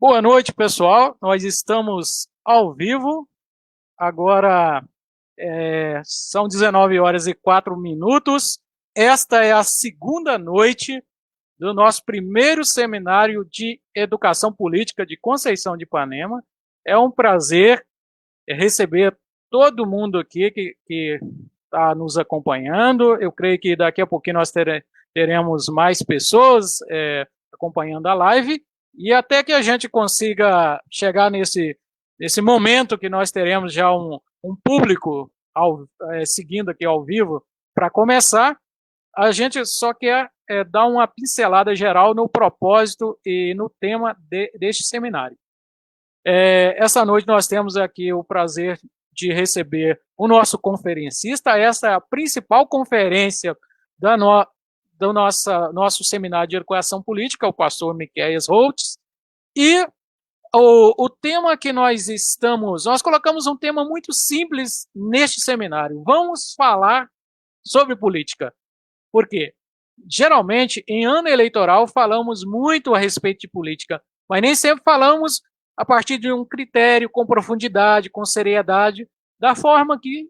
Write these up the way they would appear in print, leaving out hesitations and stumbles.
Boa noite, pessoal. Nós estamos ao vivo. Agora são 19 horas e 4 minutos. Esta é a segunda noite do nosso primeiro seminário de Educação Política de Conceição de Ipanema. É um prazer receber todo mundo aqui que está nos acompanhando. Eu creio que daqui a pouquinho nós teremos mais pessoas acompanhando a live. E até que a gente consiga chegar nesse momento que nós teremos já um público seguindo aqui ao vivo, para começar, a gente só quer dar uma pincelada geral no propósito e no tema deste seminário. Essa noite nós temos aqui o prazer de receber o nosso conferencista. Essa é a principal conferência do nosso seminário de educação política, o pastor Miqueias Holtz, e o tema que nós colocamos um tema muito simples neste seminário. Vamos falar sobre política. Por quê? Geralmente, em ano eleitoral, falamos muito a respeito de política, mas nem sempre falamos a partir de um critério com profundidade, com seriedade, da forma que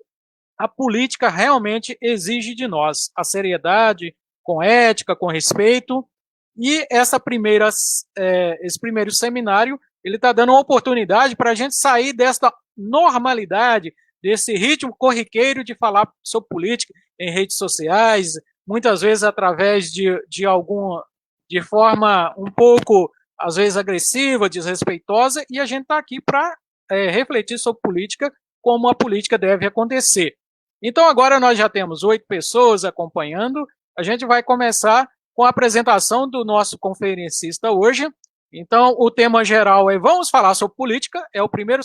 a política realmente exige de nós, a seriedade, com ética, com respeito. E esse primeiro seminário, ele está dando uma oportunidade para a gente sair dessa normalidade, desse ritmo corriqueiro de falar sobre política em redes sociais, muitas vezes através de forma um pouco, às vezes, agressiva, desrespeitosa, e a gente está aqui para refletir sobre política, como a política deve acontecer. Então, agora nós já temos 8 pessoas acompanhando. A gente vai começar com a apresentação do nosso conferencista hoje. Então, o tema geral vamos falar sobre política, é o primeiro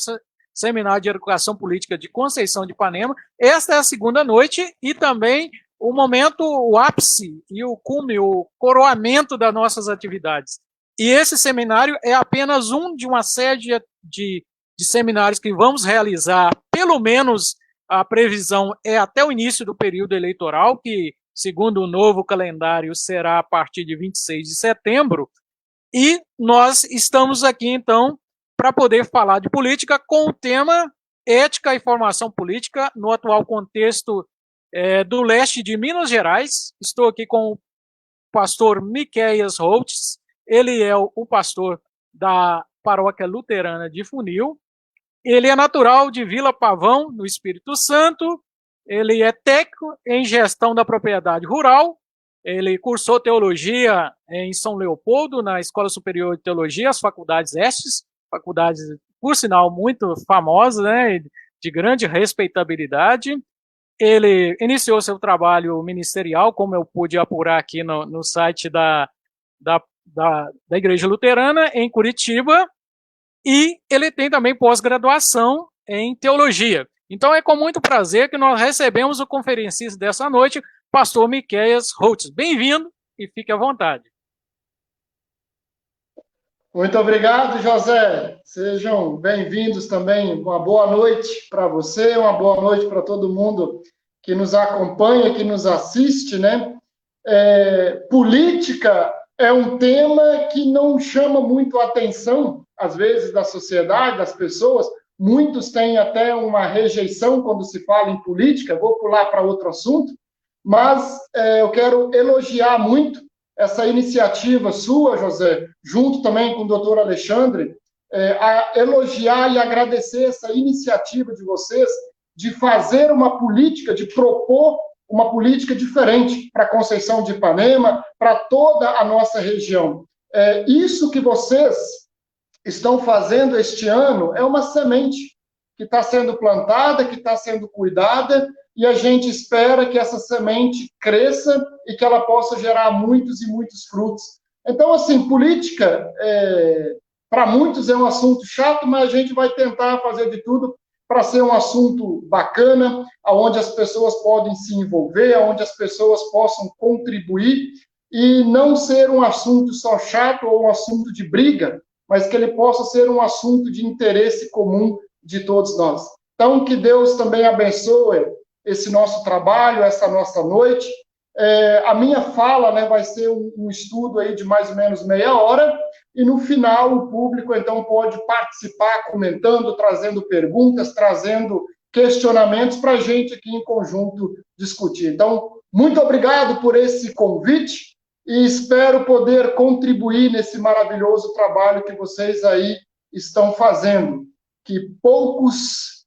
seminário de educação política de Conceição de Ipanema. Esta é a segunda noite e também o momento, o ápice e o cume, o coroamento das nossas atividades. E esse seminário é apenas um de uma série de seminários que vamos realizar, pelo menos a previsão é até o início do período eleitoral, que, segundo o novo calendário, será a partir de 26 de setembro, e nós estamos aqui, então, para poder falar de política com o tema ética e formação política no atual contexto do leste de Minas Gerais. Estou aqui com o pastor Miqueias Holtz, ele é o pastor da Paróquia Luterana de Funil, ele é natural de Vila Pavão, no Espírito Santo, ele é técnico em gestão da propriedade rural, ele cursou teologia em São Leopoldo, na Escola Superior de Teologia, as faculdades Estes, faculdades, por sinal, muito famosas, né, de grande respeitabilidade. Ele iniciou seu trabalho ministerial, como eu pude apurar aqui no site da Igreja Luterana, em Curitiba, e ele tem também pós-graduação em teologia. Então, é com muito prazer que nós recebemos o conferencista dessa noite, pastor Miqueias Holtz. Bem-vindo e fique à vontade. Muito obrigado, José. Sejam bem-vindos também. Uma boa noite para você, uma boa noite para todo mundo que nos acompanha, que nos assiste, né? Política é um tema que não chama muito a atenção, às vezes, da sociedade, das pessoas. Muitos têm até uma rejeição quando se fala em política. Vou pular para outro assunto, mas eu quero elogiar muito essa iniciativa sua, José, junto também com o doutor Alexandre, a elogiar e agradecer essa iniciativa de vocês de fazer uma política, de propor uma política diferente para Conceição de Ipanema, para toda a nossa região. Isso que vocês estão fazendo este ano é uma semente que está sendo plantada, que está sendo cuidada, e a gente espera que essa semente cresça e que ela possa gerar muitos e muitos frutos. Então, assim, política, para muitos é um assunto chato, mas a gente vai tentar fazer de tudo para ser um assunto bacana, onde as pessoas podem se envolver, onde as pessoas possam contribuir, e não ser um assunto só chato ou um assunto de briga, mas que ele possa ser um assunto de interesse comum de todos nós. Então, que Deus também abençoe esse nosso trabalho, essa nossa noite, A minha fala, né, vai ser um estudo aí de mais ou menos meia hora, e no final o público, então, pode participar comentando, trazendo perguntas, trazendo questionamentos para a gente aqui em conjunto discutir. Então, muito obrigado por esse convite e espero poder contribuir nesse maravilhoso trabalho que vocês aí estão fazendo, que poucos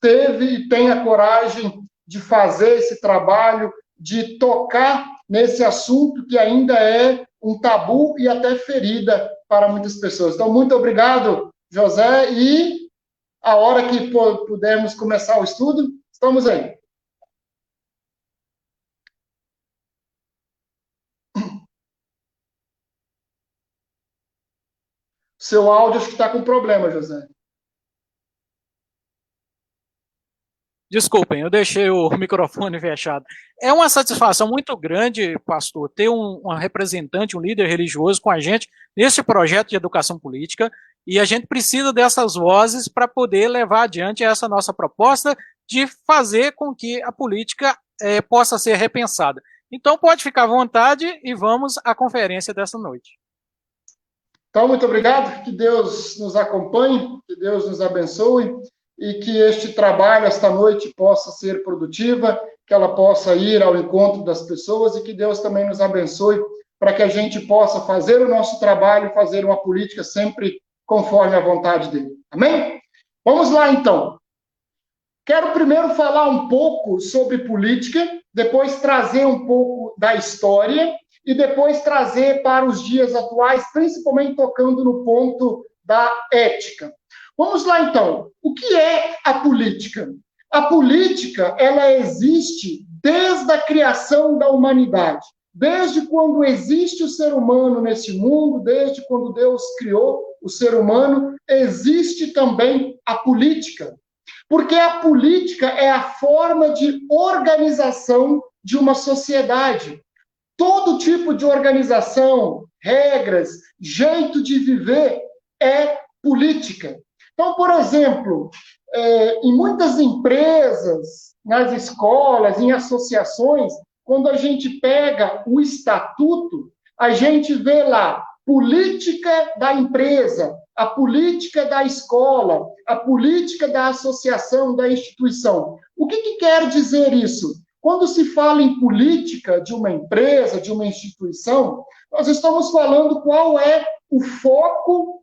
teve e têm a coragem de fazer esse trabalho, de tocar nesse assunto que ainda é um tabu e até ferida para muitas pessoas. Então, muito obrigado, José, e a hora que pudermos começar o estudo, estamos aí. Seu áudio acho que está com problema, José. Desculpem, eu deixei o microfone fechado. É uma satisfação muito grande, pastor, ter um representante, um líder religioso com a gente nesse projeto de educação política, e a gente precisa dessas vozes para poder levar adiante essa nossa proposta de fazer com que a política possa ser repensada. Então, pode ficar à vontade e vamos à conferência dessa noite. Então, muito obrigado, que Deus nos acompanhe, que Deus nos abençoe, e que este trabalho, esta noite, possa ser produtiva, que ela possa ir ao encontro das pessoas, e que Deus também nos abençoe, para que a gente possa fazer o nosso trabalho, fazer uma política sempre conforme a vontade dele. Amém? Vamos lá, então. Quero primeiro falar um pouco sobre política, depois trazer um pouco da história, e depois trazer para os dias atuais, principalmente tocando no ponto da ética. Vamos lá, então. O que é a política? A política, ela existe desde a criação da humanidade. Desde quando existe o ser humano nesse mundo, desde quando Deus criou o ser humano, existe também a política. Porque a política é a forma de organização de uma sociedade. Todo tipo de organização, regras, jeito de viver é política. Então, por exemplo, em muitas empresas, nas escolas, em associações, quando a gente pega o estatuto, a gente vê lá política da empresa, a política da escola, a política da associação, da instituição. O que quer dizer isso? Quando se fala em política de uma empresa, de uma instituição, nós estamos falando qual é o foco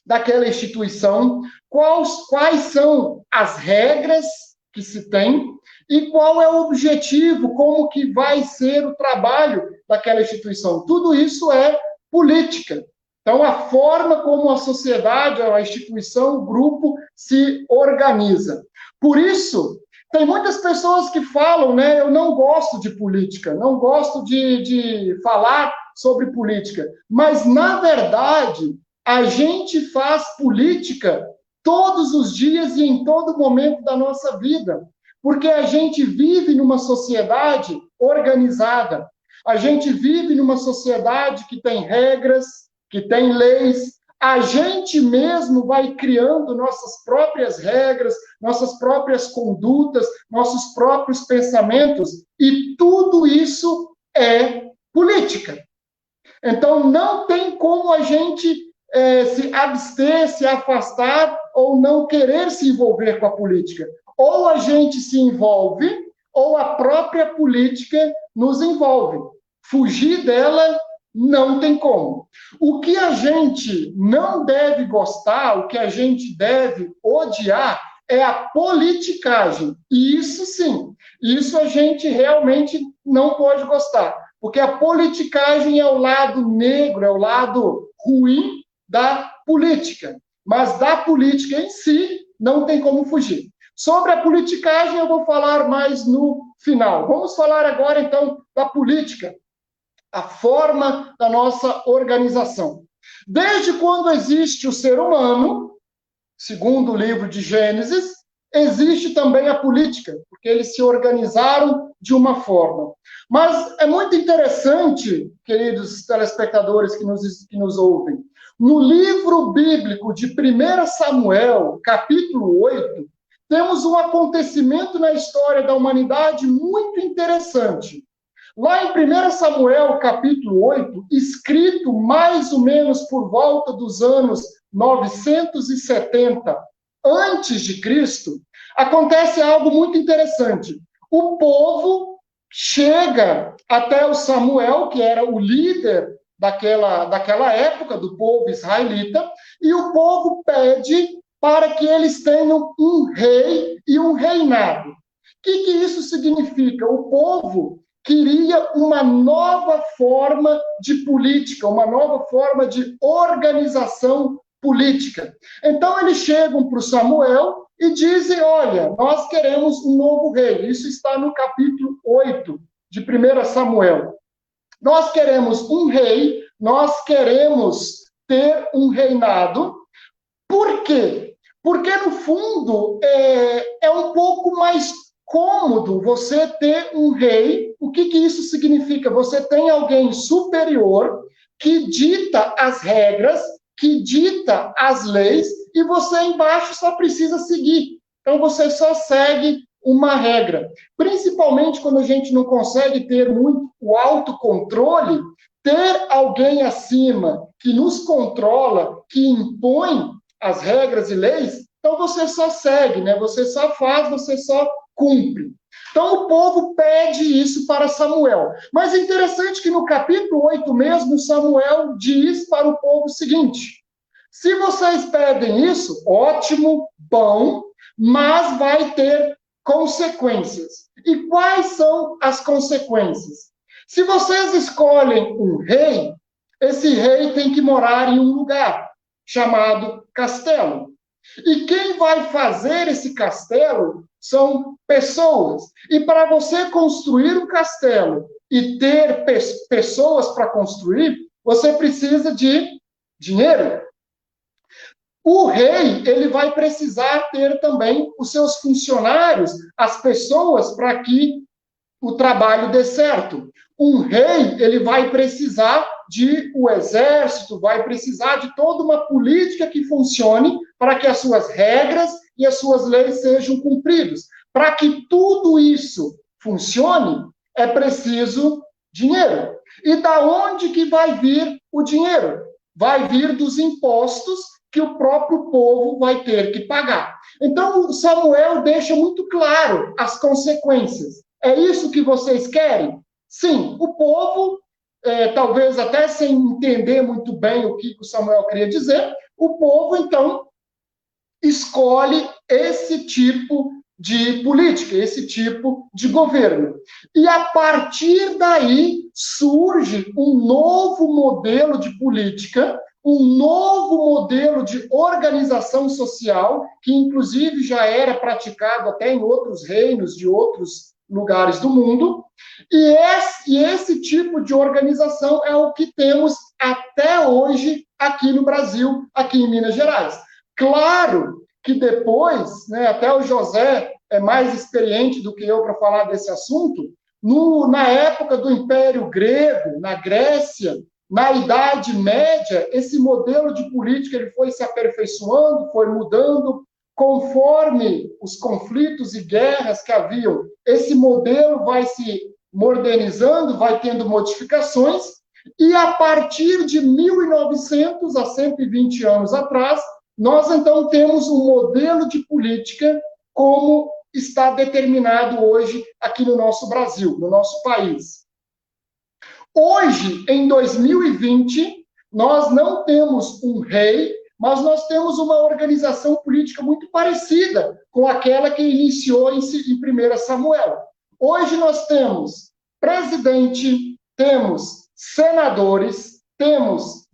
daquela instituição, quais são as regras que se tem e qual é o objetivo, como que vai ser o trabalho daquela instituição. Tudo isso é política. Então, a forma como a sociedade, a instituição, o grupo se organiza. Por isso, tem muitas pessoas que falam, né, eu não gosto de política, não gosto de falar sobre política, mas, na verdade, a gente faz política todos os dias e em todo momento da nossa vida, porque a gente vive numa sociedade organizada, a gente vive numa sociedade que tem regras, que tem leis, a gente mesmo vai criando nossas próprias regras, nossas próprias condutas, nossos próprios pensamentos, e tudo isso é política. Então, não tem como a gente se abster, se afastar ou não querer se envolver com a política. Ou a gente se envolve, ou a própria política nos envolve. Fugir dela não tem como. O que a gente não deve gostar, o que a gente deve odiar, é a politicagem. E isso sim, isso a gente realmente não pode gostar. Porque a politicagem é o lado negro, é o lado ruim da política. Mas da política em si, não tem como fugir. Sobre a politicagem, eu vou falar mais no final. Vamos falar agora, então, da política, a forma da nossa organização. Desde quando existe o ser humano, segundo o livro de Gênesis, existe também a política, porque eles se organizaram de uma forma. Mas é muito interessante, queridos telespectadores que nos ouvem, no livro bíblico de 1 Samuel, capítulo 8, temos um acontecimento na história da humanidade muito interessante. Lá em 1 Samuel, capítulo 8, escrito mais ou menos por volta dos anos 970 antes de Cristo, acontece algo muito interessante. O povo chega até o Samuel, que era o líder daquela época do povo israelita, e o povo pede para que eles tenham um rei e um reinado. O que isso significa? O povo queria uma nova forma de política, uma nova forma de organização política. Então eles chegam para o Samuel e dizem, olha, nós queremos um novo rei. Isso está no capítulo 8 de 1 Samuel. Nós queremos um rei, nós queremos ter um reinado. Por quê? Porque, no fundo, é um pouco mais cômodo você ter um rei. O que isso significa? Você tem alguém superior que dita as regras, que dita as leis, e você embaixo só precisa seguir. Então, você só segue uma regra. Principalmente quando a gente não consegue ter muito o autocontrole, ter alguém acima que nos controla, que impõe as regras e leis, então você só segue, né? Você só faz, você só cumpre. Então o povo pede isso para Samuel. Mas é interessante que no capítulo 8 mesmo, Samuel diz para o povo o seguinte: se vocês pedem isso, ótimo, bom, mas vai ter consequências. E quais são as consequências? Se vocês escolhem um rei, esse rei tem que morar em um lugar chamado castelo. E quem vai fazer esse castelo são pessoas. E para você construir um castelo e ter pessoas para construir, você precisa de dinheiro. O rei, ele vai precisar ter também os seus funcionários, as pessoas, para que o trabalho dê certo. Um rei, ele vai precisar de o exército, vai precisar de toda uma política que funcione para que as suas regras e as suas leis sejam cumpridas. Para que tudo isso funcione, é preciso dinheiro. E da onde que vai vir o dinheiro? Vai vir dos impostos que o próprio povo vai ter que pagar. Então, Samuel deixa muito claro as consequências. É isso que vocês querem? Sim, o povo, talvez até sem entender muito bem o que o Samuel queria dizer, o povo, então, escolhe esse tipo de política, esse tipo de governo. E a partir daí surge um novo modelo de política, um novo modelo de organização social, que inclusive já era praticado até em outros reinos de outros lugares do mundo, e esse tipo de organização é o que temos até hoje aqui no Brasil, aqui em Minas Gerais. Claro que depois, né, até o José é mais experiente do que eu para falar desse assunto, na época do Império Grego, na Grécia, na Idade Média, esse modelo de política ele foi se aperfeiçoando, foi mudando, conforme os conflitos e guerras que haviam, esse modelo vai se modernizando, vai tendo modificações, e a partir de 1900, a 120 anos atrás, nós então temos um modelo de política como está determinado hoje aqui no nosso Brasil, no nosso país. Hoje, em 2020, nós não temos um rei, mas nós temos uma organização política muito parecida com aquela que iniciou em 1 Samuel. Hoje nós temos presidente, temos senadores, temos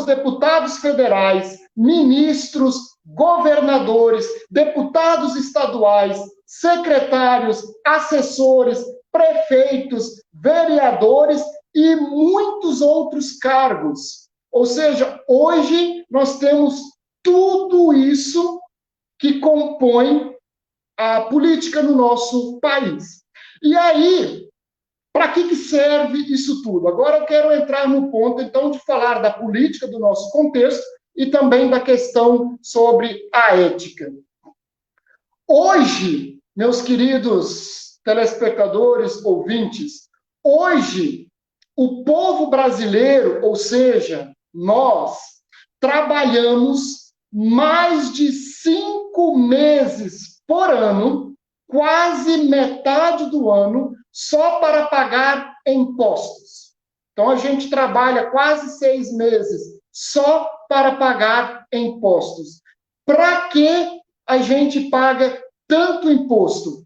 deputados federais, ministros, governadores, deputados estaduais, secretários, assessores, prefeitos, vereadores e muitos outros cargos. Ou seja, hoje nós temos tudo isso que compõe a política no nosso país. E aí, para que serve isso tudo? Agora eu quero entrar no ponto, então, de falar da política do nosso contexto e também da questão sobre a ética. Hoje, meus queridos telespectadores, ouvintes, hoje, o povo brasileiro, ou seja, nós, trabalhamos mais de 5 meses por ano, quase metade do ano, só para pagar impostos. Então, a gente trabalha quase 6 meses só para pagar impostos. Para que a gente paga tanto imposto?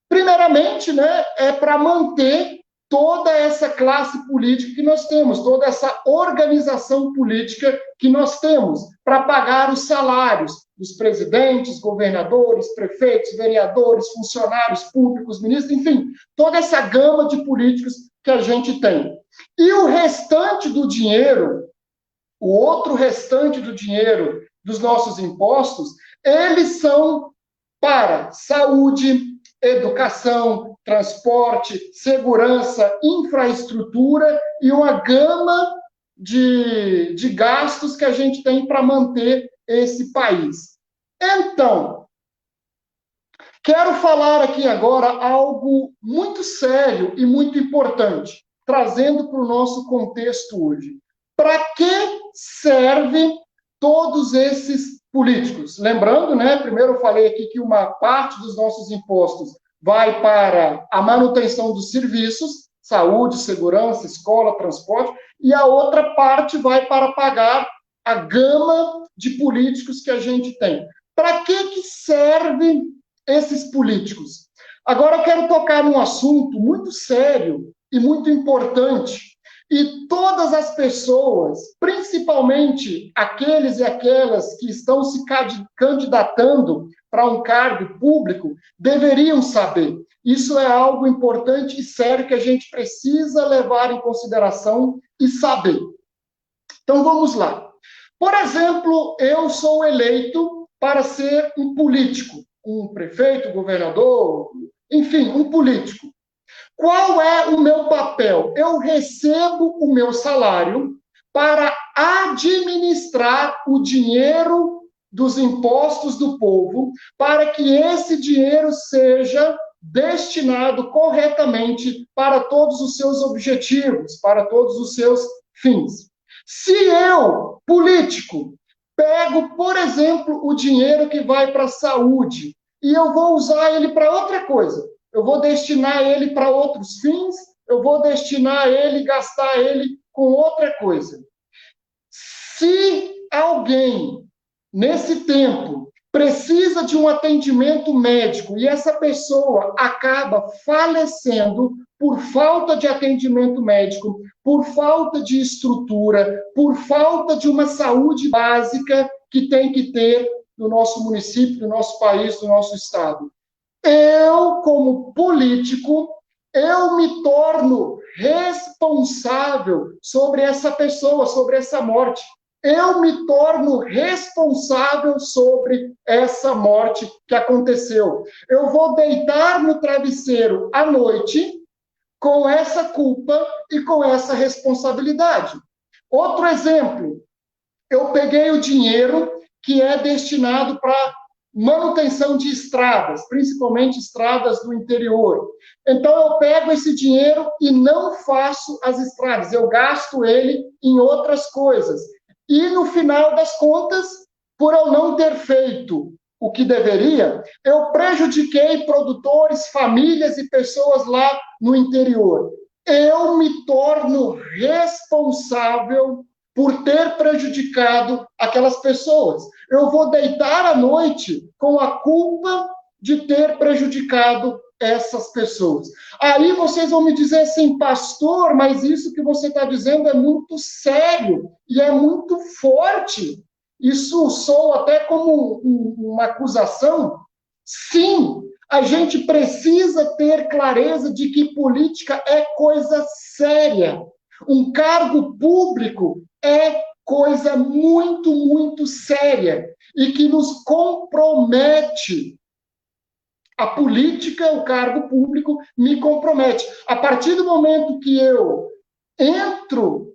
Primeiramente, né, é para manter toda essa classe política que nós temos, toda essa organização política que nós temos, para pagar os salários dos presidentes, governadores, prefeitos, vereadores, funcionários públicos, ministros, enfim, toda essa gama de políticos que a gente tem. E o restante do dinheiro, o outro restante do dinheiro dos nossos impostos, eles são para saúde, educação, transporte, segurança, infraestrutura e uma gama de gastos que a gente tem para manter esse país. Então, quero falar aqui agora algo muito sério e muito importante, trazendo para o nosso contexto hoje. Para que servem todos esses políticos? Lembrando, né, primeiro eu falei aqui que uma parte dos nossos impostos vai para a manutenção dos serviços, saúde, segurança, escola, transporte, e a outra parte vai para pagar a gama de políticos que a gente tem. Para que servem esses políticos? Agora eu quero tocar num assunto muito sério e muito importante. E todas as pessoas, principalmente aqueles e aquelas que estão se candidatando para um cargo público, deveriam saber. Isso é algo importante e sério que a gente precisa levar em consideração e saber. Então vamos lá. Por exemplo, eu sou eleito para ser um político, um prefeito, governador, enfim, um político. Qual é o meu papel? Eu recebo o meu salário para administrar o dinheiro dos impostos do povo, para que esse dinheiro seja destinado corretamente para todos os seus objetivos, para todos os seus fins. Se eu, político, pego, por exemplo, o dinheiro que vai para a saúde e eu vou usar ele para outra coisa, eu vou destinar ele para outros fins, eu vou destinar ele, gastar ele com outra coisa. Se alguém, nesse tempo, precisa de um atendimento médico e essa pessoa acaba falecendo por falta de atendimento médico, por falta de estrutura, por falta de uma saúde básica que tem que ter no nosso município, no nosso país, no nosso estado. Eu, como político, eu me torno responsável sobre essa pessoa, sobre essa morte. Eu me torno responsável sobre essa morte que aconteceu. Eu vou deitar no travesseiro à noite com essa culpa e com essa responsabilidade. Outro exemplo, eu peguei o dinheiro que é destinado para manutenção de estradas, principalmente estradas do interior. Então, eu pego esse dinheiro e não faço as estradas, eu gasto ele em outras coisas. E, no final das contas, por eu não ter feito o que deveria, eu prejudiquei produtores, famílias e pessoas lá no interior. Eu me torno responsável por ter prejudicado aquelas pessoas. Eu vou deitar à noite com a culpa de ter prejudicado essas pessoas. Aí vocês vão me dizer assim, pastor, mas isso que você está dizendo é muito sério e é muito forte. Isso soa até como uma acusação. Sim, a gente precisa ter clareza de que política é coisa séria. Um cargo público é coisa muito, muito séria e que nos compromete. A política, o cargo público, me compromete. A partir do momento que eu entro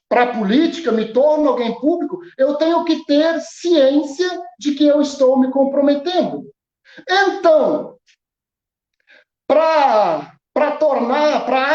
para a política, me torno alguém público, eu tenho que ter ciência de que eu estou me comprometendo. Então, para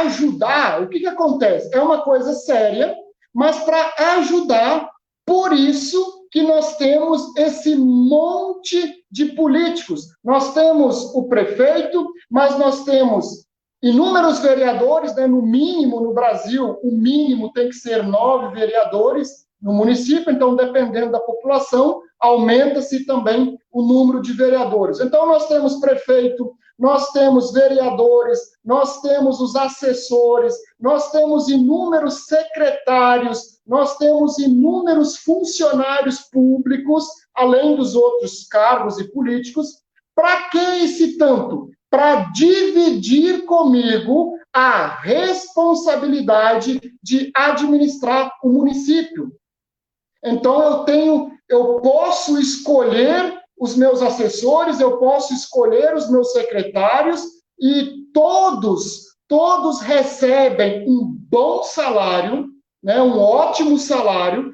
ajudar, o que acontece? É uma coisa séria, mas para ajudar, por isso que nós temos esse monte de políticos. Nós temos o prefeito, mas nós temos inúmeros vereadores, né? No mínimo, no Brasil, o mínimo tem que ser 9 vereadores no município, então, dependendo da população, aumenta-se também o número de vereadores. Então, nós temos prefeito, nós temos vereadores, nós temos os assessores, nós temos inúmeros secretários, nós temos inúmeros funcionários públicos, além dos outros cargos e políticos. Para que esse tanto? Para dividir comigo a responsabilidade de administrar o município. Então, eu posso escolher os meus assessores, eu posso escolher os meus secretários, e todos recebem um bom salário, né, um ótimo salário,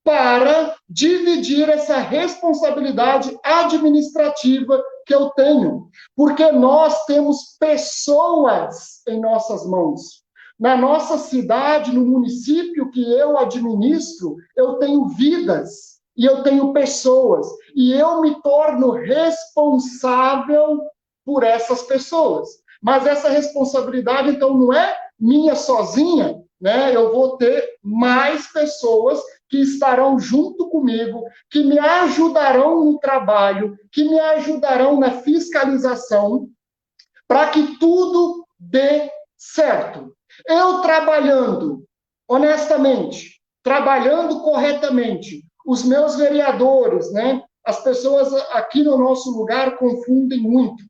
para dividir essa responsabilidade administrativa que eu tenho. Porque nós temos pessoas em nossas mãos. Na nossa cidade, no município que eu administro, eu tenho vidas e eu tenho pessoas. E eu me torno responsável por essas pessoas. Mas essa responsabilidade, então, não é minha sozinha, né? Eu vou ter mais pessoas que estarão junto comigo, que me ajudarão no trabalho, que me ajudarão na fiscalização, para que tudo dê certo. Eu trabalhando honestamente, trabalhando corretamente, os meus vereadores, né? As pessoas aqui no nosso lugar confundem muito.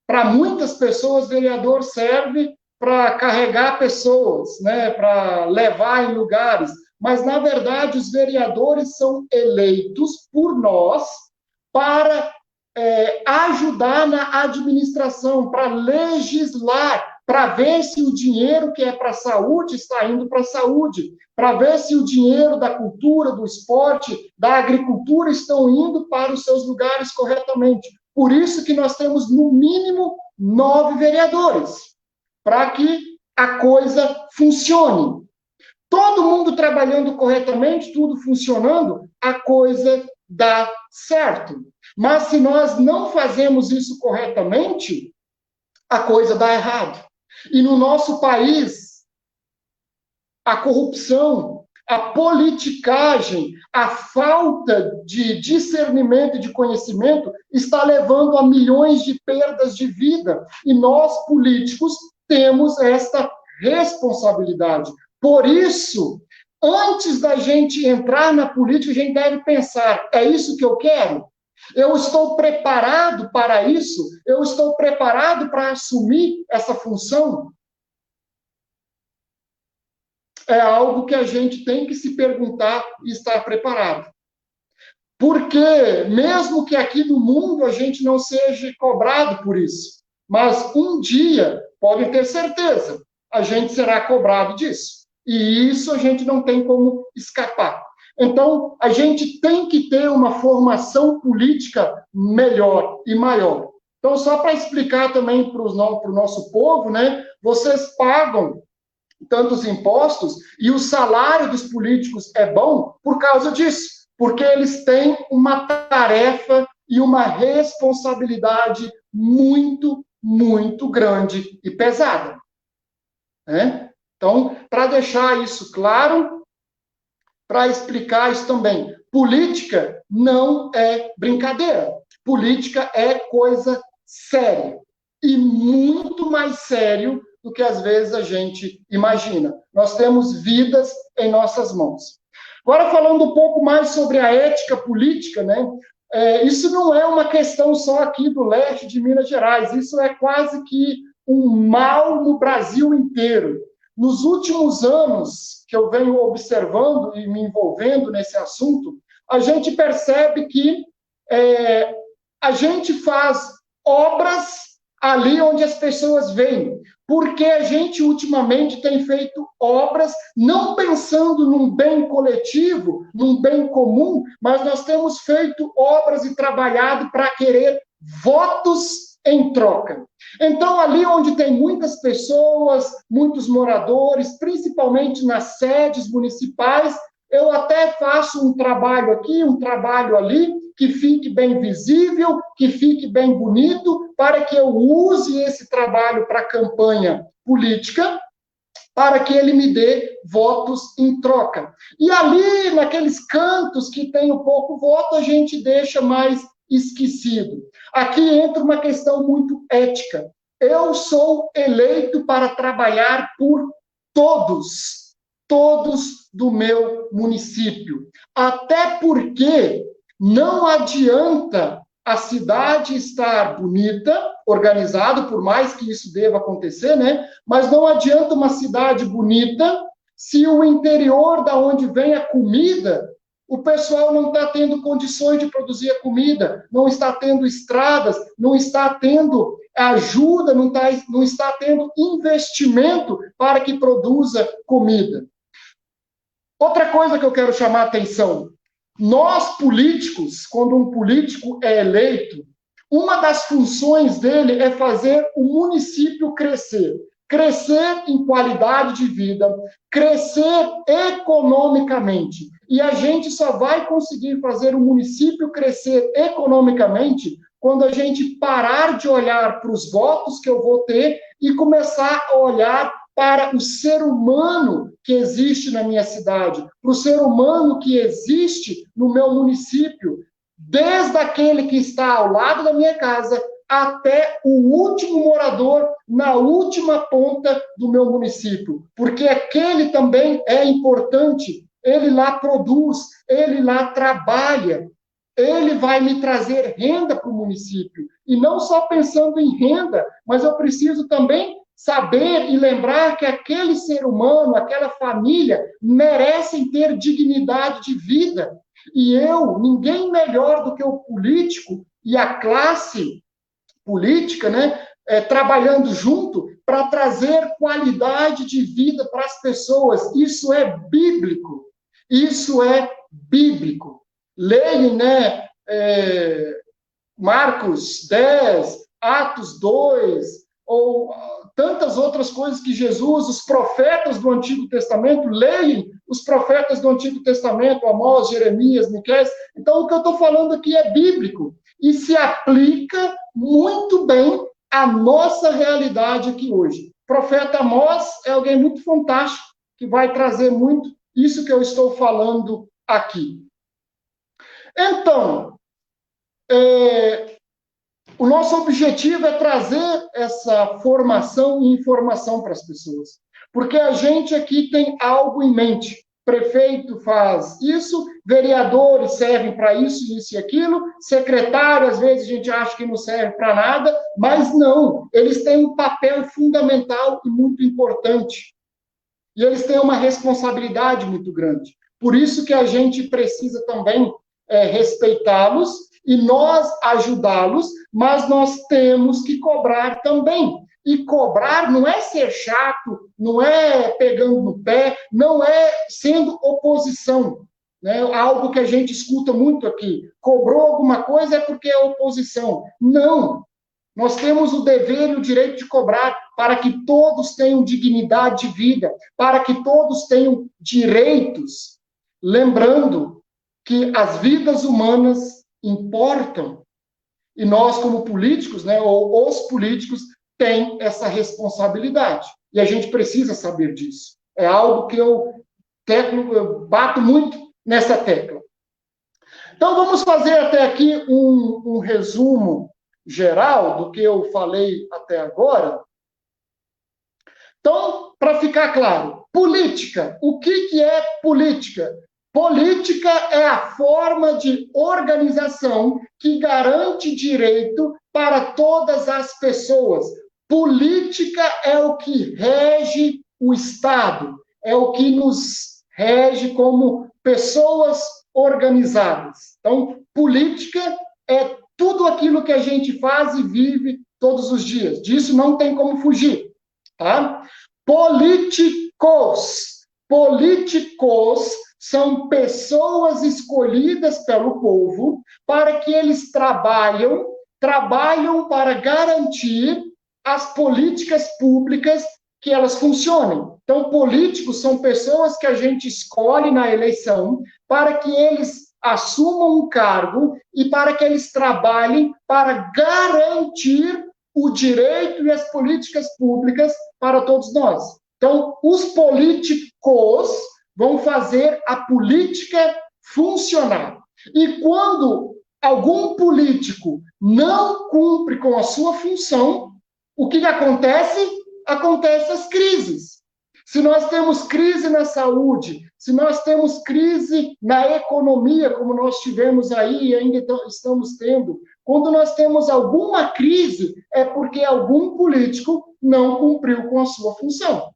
Para muitas pessoas, vereador serve para carregar pessoas, né? Para levar em lugares. Mas, na verdade, os vereadores são eleitos por nós para ajudar na administração, para legislar, para ver se o dinheiro que é para a saúde está indo para a saúde, para ver se o dinheiro da cultura, do esporte, da agricultura estão indo para os seus lugares corretamente. Por isso que nós temos, no mínimo, 9 vereadores, para que a coisa funcione. Todo mundo trabalhando corretamente, tudo funcionando, a coisa dá certo. Mas se nós não fazemos isso corretamente, a coisa dá errado. E no nosso país, a corrupção, a politicagem, a falta de discernimento e de conhecimento está levando a milhões de perdas de vida. E nós, políticos, temos esta responsabilidade. Por isso, antes da gente entrar na política, a gente deve pensar, é isso que eu quero? Eu estou preparado para isso? Eu estou preparado para assumir essa função? É algo que a gente tem que se perguntar e estar preparado. Porque, mesmo que aqui no mundo a gente não seja cobrado por isso, mas um dia, podem ter certeza, a gente será cobrado disso. E isso a gente não tem como escapar. Então, a gente tem que ter uma formação política melhor e maior. Então, só para explicar também para o nosso povo, né? Vocês pagam tantos impostos e o salário dos políticos é bom por causa disso, porque eles têm uma tarefa e uma responsabilidade muito, muito grande e pesada. Né? Então, para deixar isso claro, para explicar isso também, política não é brincadeira. Política é coisa séria. E muito mais sério do que às vezes a gente imagina. Nós temos vidas em nossas mãos. Agora, falando um pouco mais sobre a ética política, né? Isso não é uma questão só aqui do leste de Minas Gerais, isso é quase que um mal no Brasil inteiro. Nos últimos anos que eu venho observando e me envolvendo nesse assunto, a gente percebe que a gente faz obras ali onde as pessoas veem, porque a gente ultimamente tem feito obras não pensando num bem coletivo, num bem comum, mas nós temos feito obras e trabalhado para querer votos em troca. Então, ali onde tem muitas pessoas, muitos moradores, principalmente nas sedes municipais, eu até faço um trabalho aqui, um trabalho ali, que fique bem visível, que fique bem bonito, para que eu use esse trabalho para campanha política, para que ele me dê votos em troca. E ali, naqueles cantos que tem um pouco voto, a gente deixa mais esquecido. Aqui entra uma questão muito ética. Eu sou eleito para trabalhar por todos do meu município. Até porque não adianta a cidade estar bonita, organizada, por mais que isso deva acontecer, né? Mas não adianta uma cidade bonita se o interior da onde vem a comida, o pessoal não está tendo condições de produzir a comida, não está tendo estradas, não está tendo ajuda, não está tendo investimento para que produza comida. Outra coisa que eu quero chamar a atenção, nós políticos, quando um político é eleito, uma das funções dele é fazer o município crescer. Crescer em qualidade de vida, crescer economicamente. E a gente só vai conseguir fazer o município crescer economicamente quando a gente parar de olhar para os votos que eu vou ter e começar a olhar para o ser humano que existe na minha cidade, para o ser humano que existe no meu município, desde aquele que está ao lado da minha casa até o último morador na última ponta do meu município, porque aquele também é importante, ele lá produz, ele lá trabalha, ele vai me trazer renda para o município, e não só pensando em renda, mas eu preciso também saber e lembrar que aquele ser humano, aquela família, merecem ter dignidade de vida. E ninguém melhor do que o político e a classe política, né, trabalhando junto para trazer qualidade de vida para as pessoas. Isso é bíblico. Isso é bíblico. Leia, né, Marcos 10, Atos 2, ou tantas outras coisas que Jesus, os profetas do Antigo Testamento, leem os profetas do Antigo Testamento, Amós, Jeremias, Miqueias. Então, o que eu estou falando aqui é bíblico e se aplica muito bem à nossa realidade aqui hoje. O profeta Amós é alguém muito fantástico, que vai trazer muito isso que eu estou falando aqui. Então, o nosso objetivo é trazer essa formação e informação para as pessoas. Porque a gente aqui tem algo em mente. Prefeito faz isso, vereadores servem para isso, isso e aquilo, secretário, às vezes a gente acha que não serve para nada, mas não, eles têm um papel fundamental e muito importante. E eles têm uma responsabilidade muito grande. Por isso que a gente precisa também respeitá-los e nós ajudá-los, mas nós temos que cobrar também. E cobrar não é ser chato, não é pegando no pé, não é sendo oposição. Né? Algo que a gente escuta muito aqui. Cobrou alguma coisa é porque é oposição. Não. Nós temos o dever e o direito de cobrar para que todos tenham dignidade de vida, para que todos tenham direitos. Lembrando que as vidas humanas importam. E nós, como políticos, né, ou os políticos, têm essa responsabilidade. E a gente precisa saber disso. É algo que eu bato muito nessa tecla. Então, vamos fazer até aqui um resumo geral do que eu falei até agora. Então, para ficar claro, política. O que é política? Política é a forma de organização que garante direito para todas as pessoas. Política é o que rege o Estado, é o que nos rege como pessoas organizadas. Então, política é tudo aquilo que a gente faz e vive todos os dias. Disso não tem como fugir. Tá? Políticos. Políticos são pessoas escolhidas pelo povo para que eles trabalhem trabalham para garantir as políticas públicas que elas funcionem. Então, políticos são pessoas que a gente escolhe na eleição para que eles assumam um cargo e para que eles trabalhem para garantir o direito e as políticas públicas para todos nós. Então, os políticos vão fazer a política funcionar. E quando algum político não cumpre com a sua função, o que acontece? Acontecem as crises. Se nós temos crise na saúde, se nós temos crise na economia, como nós tivemos aí e ainda estamos tendo, quando nós temos alguma crise, é porque algum político não cumpriu com a sua função.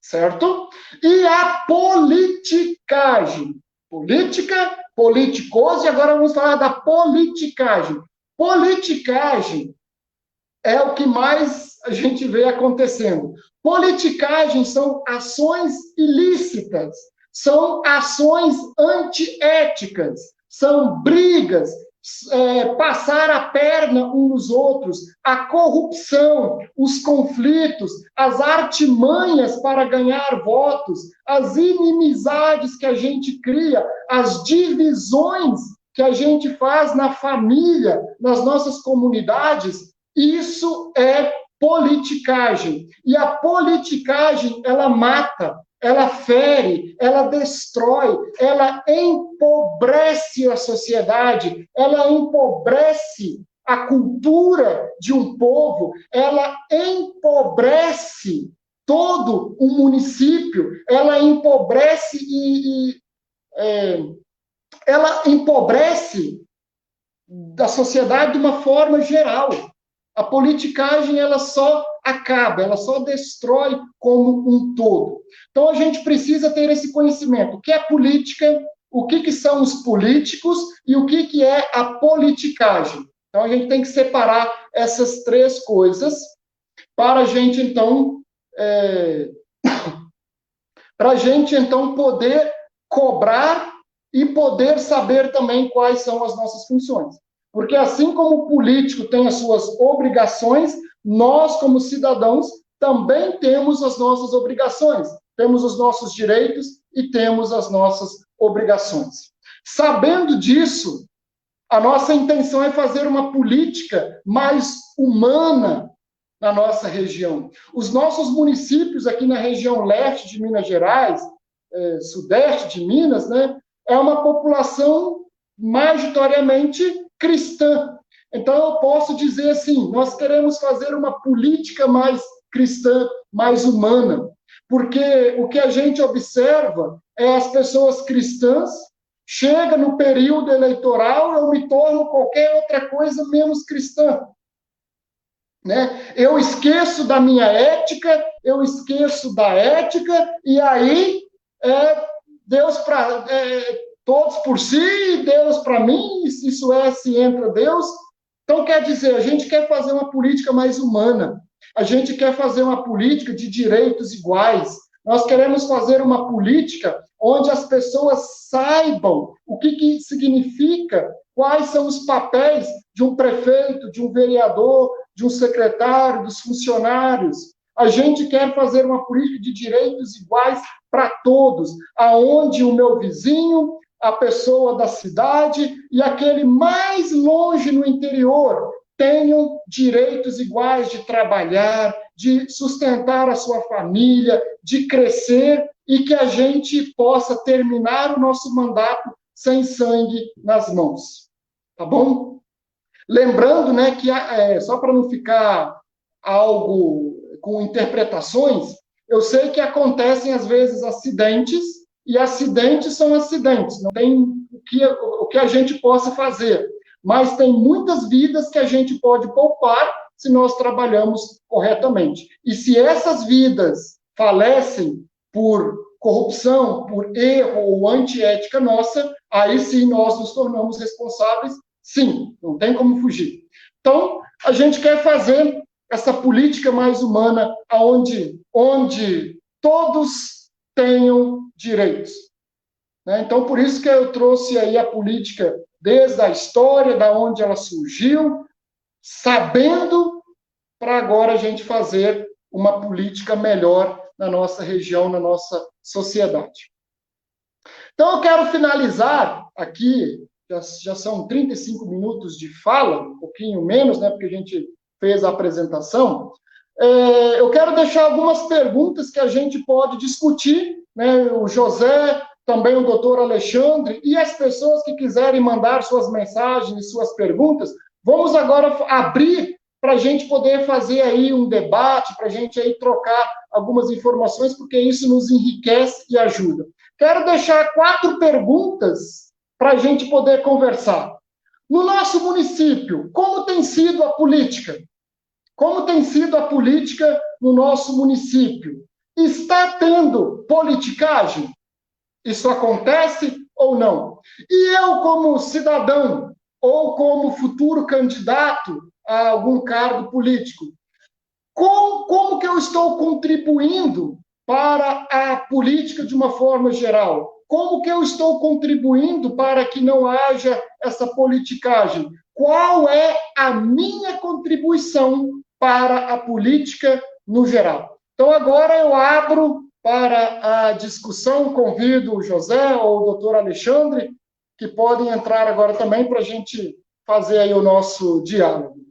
Certo? E a politicagem. Política, politicos, e agora vamos falar da politicagem. Politicagem é o que mais a gente vê acontecendo. Politicagem são ações ilícitas, são ações antiéticas, são brigas, passar a perna uns nos outros, a corrupção, os conflitos, as artimanhas para ganhar votos, as inimizades que a gente cria, as divisões que a gente faz na família, nas nossas comunidades. Isso é politicagem. E a politicagem, ela mata, ela fere, ela destrói, ela empobrece a sociedade, ela empobrece a cultura de um povo, ela empobrece todo o município, ela empobrece ela empobrece da sociedade de uma forma geral. A politicagem, ela só acaba, ela só destrói como um todo. Então, a gente precisa ter esse conhecimento. O que é política, o que são os políticos e o que é a politicagem. Então, a gente tem que separar essas três coisas para a gente, então, poder cobrar e poder saber também quais são as nossas funções. Porque assim como o político tem as suas obrigações, nós, como cidadãos, também temos as nossas obrigações, temos os nossos direitos e temos as nossas obrigações. Sabendo disso, a nossa intenção é fazer uma política mais humana na nossa região. Os nossos municípios aqui na região leste de Minas Gerais, sudeste de Minas, né, é uma população majoritariamente cristã. Então, eu posso dizer assim, nós queremos fazer uma política mais cristã, mais humana, porque o que a gente observa é as pessoas cristãs, chega no período eleitoral, eu me torno qualquer outra coisa menos cristã. Né? Eu esqueço da minha ética, eu esqueço da ética, e aí Deus para todos por si, Deus para mim, isso se entra Deus. Então, quer dizer, a gente quer fazer uma política mais humana, a gente quer fazer uma política de direitos iguais, nós queremos fazer uma política onde as pessoas saibam o que significa, quais são os papéis de um prefeito, de um vereador, de um secretário, dos funcionários. A gente quer fazer uma política de direitos iguais para todos, aonde o meu vizinho, a pessoa da cidade e aquele mais longe no interior tenham direitos iguais de trabalhar, de sustentar a sua família, de crescer e que a gente possa terminar o nosso mandato sem sangue nas mãos. Tá bom? Lembrando, né, que só para não ficar algo com interpretações, eu sei que acontecem às vezes acidentes, e acidentes são acidentes, não tem o que a gente possa fazer, mas tem muitas vidas que a gente pode poupar se nós trabalhamos corretamente. E se essas vidas falecem por corrupção, por erro ou antiética nossa, aí sim nós nos tornamos responsáveis, sim, não tem como fugir. Então, a gente quer fazer essa política mais humana, onde todos tenham direitos. Né? Então, por isso que eu trouxe aí a política desde a história, da onde ela surgiu, sabendo para agora a gente fazer uma política melhor na nossa região, na nossa sociedade. Então, eu quero finalizar aqui, já são 35 minutos de fala, um pouquinho menos, né, porque a gente fez a apresentação. Eu quero deixar algumas perguntas que a gente pode discutir, né, o José, também o doutor Alexandre, e as pessoas que quiserem mandar suas mensagens, suas perguntas, vamos agora abrir para a gente poder fazer aí um debate, para a gente aí trocar algumas informações, porque isso nos enriquece e ajuda. Quero deixar 4 perguntas para a gente poder conversar. No nosso município, como tem sido a política? Como tem sido a política no nosso município? Está tendo politicagem? Isso acontece ou não? E eu, como cidadão, ou como futuro candidato a algum cargo político, como que eu estou contribuindo para a política de uma forma geral? Como que eu estou contribuindo para que não haja essa politicagem? Qual é a minha contribuição para a política no geral? Então, agora eu abro para a discussão, convido o José ou o doutor Alexandre, que podem entrar agora também para a gente fazer aí o nosso diálogo.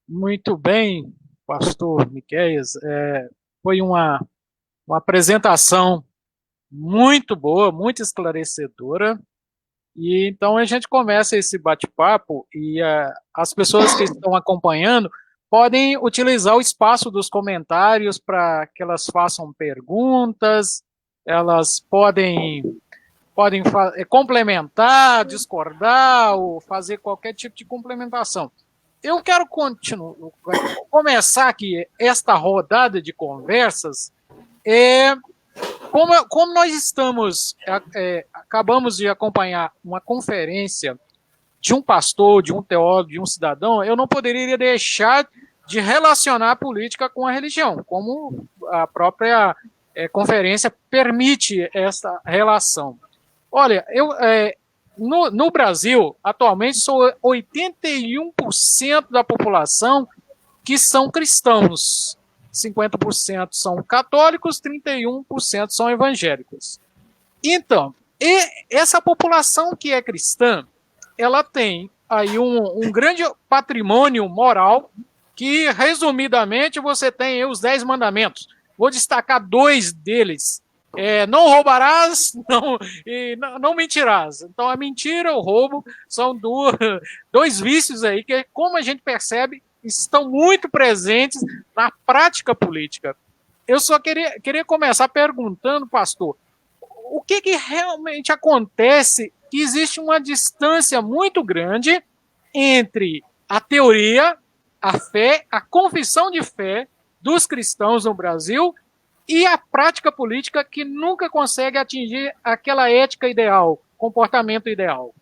Muito bem, pastor Miqueias. Foi uma apresentação muito boa, muito esclarecedora. E então a gente começa esse bate-papo e as pessoas que estão acompanhando podem utilizar o espaço dos comentários para que elas façam perguntas, elas podem complementar, discordar ou fazer qualquer tipo de complementação. Eu quero começar aqui esta rodada de conversas como nós acabamos de acompanhar uma conferência de um pastor, de um teólogo, de um cidadão, eu não poderia deixar de relacionar a política com a religião, como a própria conferência permite essa relação. Olha, no Brasil, atualmente, são 81% da população que são cristãos. 50% são católicos, 31% são evangélicos. Então, essa população que é cristã, ela tem aí um grande patrimônio moral que, resumidamente, você tem aí os 10 mandamentos. Vou destacar 2 deles. Não roubarás, não mentirás. Então, a mentira e o roubo são 2 vícios aí que, como a gente percebe, estão muito presentes na prática política. Eu só queria começar perguntando, pastor, o que realmente acontece que existe uma distância muito grande entre a teoria, a fé, a confissão de fé dos cristãos no Brasil e a prática política que nunca consegue atingir aquela ética ideal, comportamento ideal.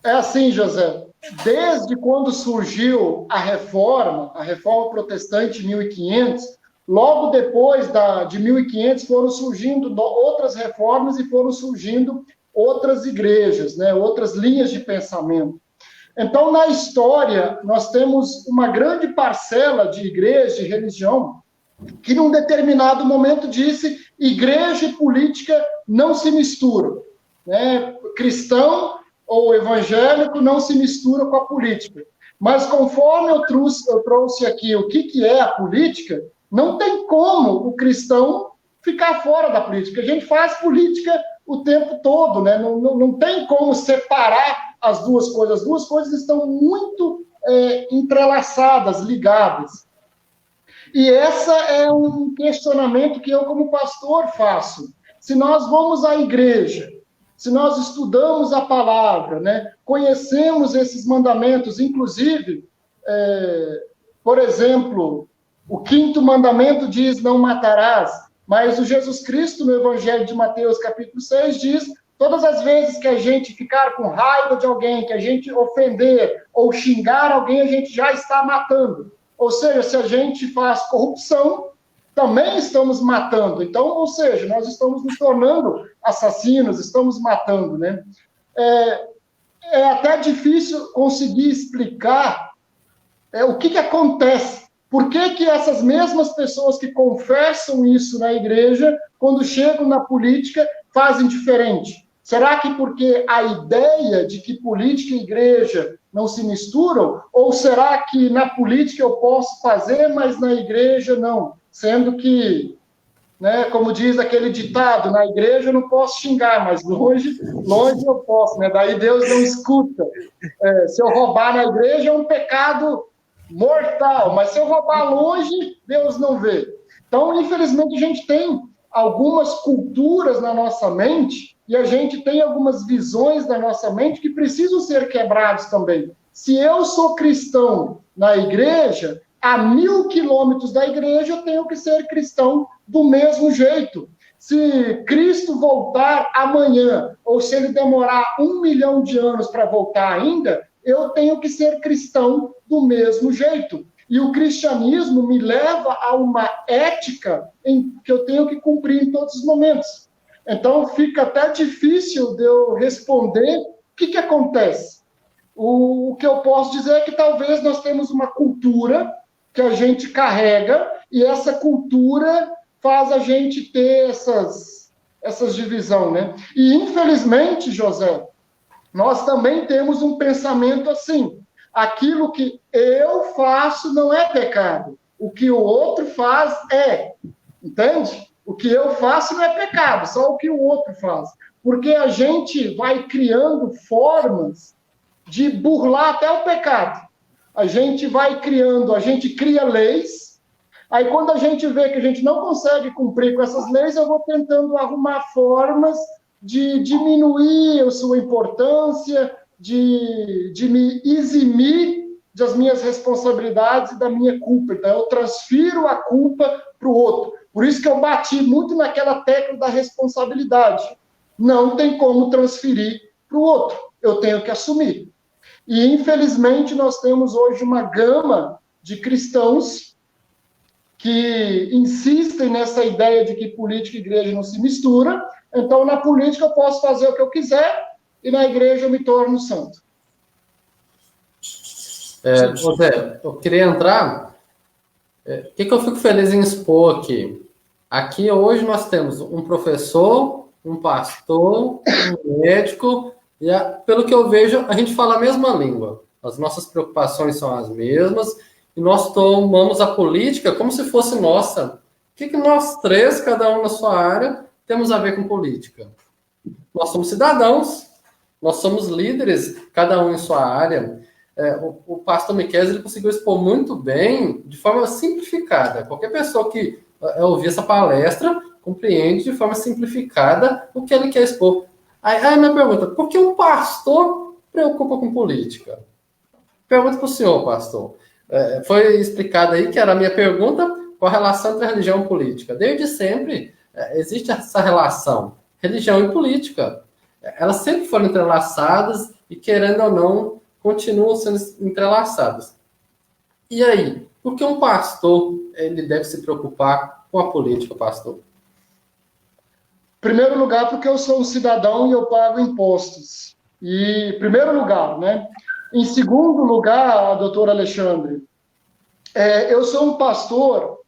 É assim, José, desde quando surgiu a reforma protestante em 1500, logo depois de 1500 foram surgindo outras reformas e foram surgindo outras igrejas, né, outras linhas de pensamento. Então, na história, nós temos uma grande parcela de igreja, de religião, que num determinado momento disse: igreja e política não se misturam, né? Cristão ou evangélico não se mistura com a política. Mas conforme eu trouxe aqui o que é a política, não tem como o cristão ficar fora da política. A gente faz política o tempo todo, né? Não tem como separar as duas coisas. As duas coisas estão muito entrelaçadas, ligadas. E essa é um questionamento que eu, como pastor, faço. Se nós vamos à igreja, se nós estudamos a palavra, né, conhecemos esses mandamentos, inclusive, por exemplo, o 5º mandamento diz: não matarás, mas o Jesus Cristo, no Evangelho de Mateus, capítulo 6, diz: todas as vezes que a gente ficar com raiva de alguém, que a gente ofender ou xingar alguém, a gente já está matando. Ou seja, se a gente faz corrupção, também estamos matando. Então, ou seja, nós estamos nos tornando assassinos, estamos matando, né? É até difícil conseguir explicar o que acontece. Por que essas mesmas pessoas que confessam isso na igreja, quando chegam na política, fazem diferente? Será que porque a ideia de que política e igreja não se misturam? Ou será que na política eu posso fazer, mas na igreja não? Sendo que, né, como diz aquele ditado, na igreja eu não posso xingar, mas longe eu posso, né? Daí Deus não escuta. Se eu roubar na igreja é um pecado mortal, mas se eu roubar longe, Deus não vê. Então, infelizmente, a gente tem algumas culturas na nossa mente e a gente tem algumas visões na nossa mente que precisam ser quebradas também. Se eu sou cristão na igreja, a 1.000 quilômetros da igreja, eu tenho que ser cristão do mesmo jeito. Se Cristo voltar amanhã, ou se ele demorar 1 milhão de anos para voltar ainda, eu tenho que ser cristão do mesmo jeito. E o cristianismo me leva a uma ética que eu tenho que cumprir em todos os momentos. Então, fica até difícil de eu responder o que acontece. O que eu posso dizer é que talvez nós temos uma cultura que a gente carrega, e essa cultura faz a gente ter essas divisões, né? E, infelizmente, José, nós também temos um pensamento assim: aquilo que eu faço não é pecado, o que o outro faz é. Entende? O que eu faço não é pecado, só o que o outro faz. Porque a gente vai criando formas de burlar até o pecado. A gente cria leis, aí quando a gente vê que a gente não consegue cumprir com essas leis, eu vou tentando arrumar formas de diminuir a sua importância, de me eximir das minhas responsabilidades e da minha culpa. Então, eu transfiro a culpa para o outro. Por isso que eu bati muito naquela tecla da responsabilidade. Não tem como transferir para o outro. Eu tenho que assumir. E, infelizmente, nós temos hoje uma gama de cristãos que insistem nessa ideia de que política e igreja não se misturam. Então, na política eu posso fazer o que eu quiser e na igreja eu me torno santo. José, eu queria entrar... O que eu fico feliz em expor aqui? Aqui hoje nós temos um professor, um pastor, um médico, e pelo que eu vejo, a gente fala a mesma língua. As nossas preocupações são as mesmas, e nós tomamos a política como se fosse nossa. O que nós três, cada um na sua área, temos a ver com política? Nós somos cidadãos, nós somos líderes, cada um em sua área. O pastor Miquel, ele conseguiu expor muito bem, de forma simplificada. Qualquer pessoa que ouvir essa palestra compreende de forma simplificada o que ele quer expor. Aí a minha pergunta: por que um pastor preocupa com política? Pergunta para o senhor, pastor. Foi explicado aí que era a minha pergunta, qual a relação entre religião e política. Desde sempre existe essa relação, religião e política. Elas sempre foram entrelaçadas e, querendo ou não, continuam sendo entrelaçadas. E aí, por que um pastor ele deve se preocupar com a política, pastor? Em primeiro lugar, porque eu sou um cidadão e eu pago impostos. E, primeiro lugar, né? Em segundo lugar, doutor Alexandre, eu sou um pastor.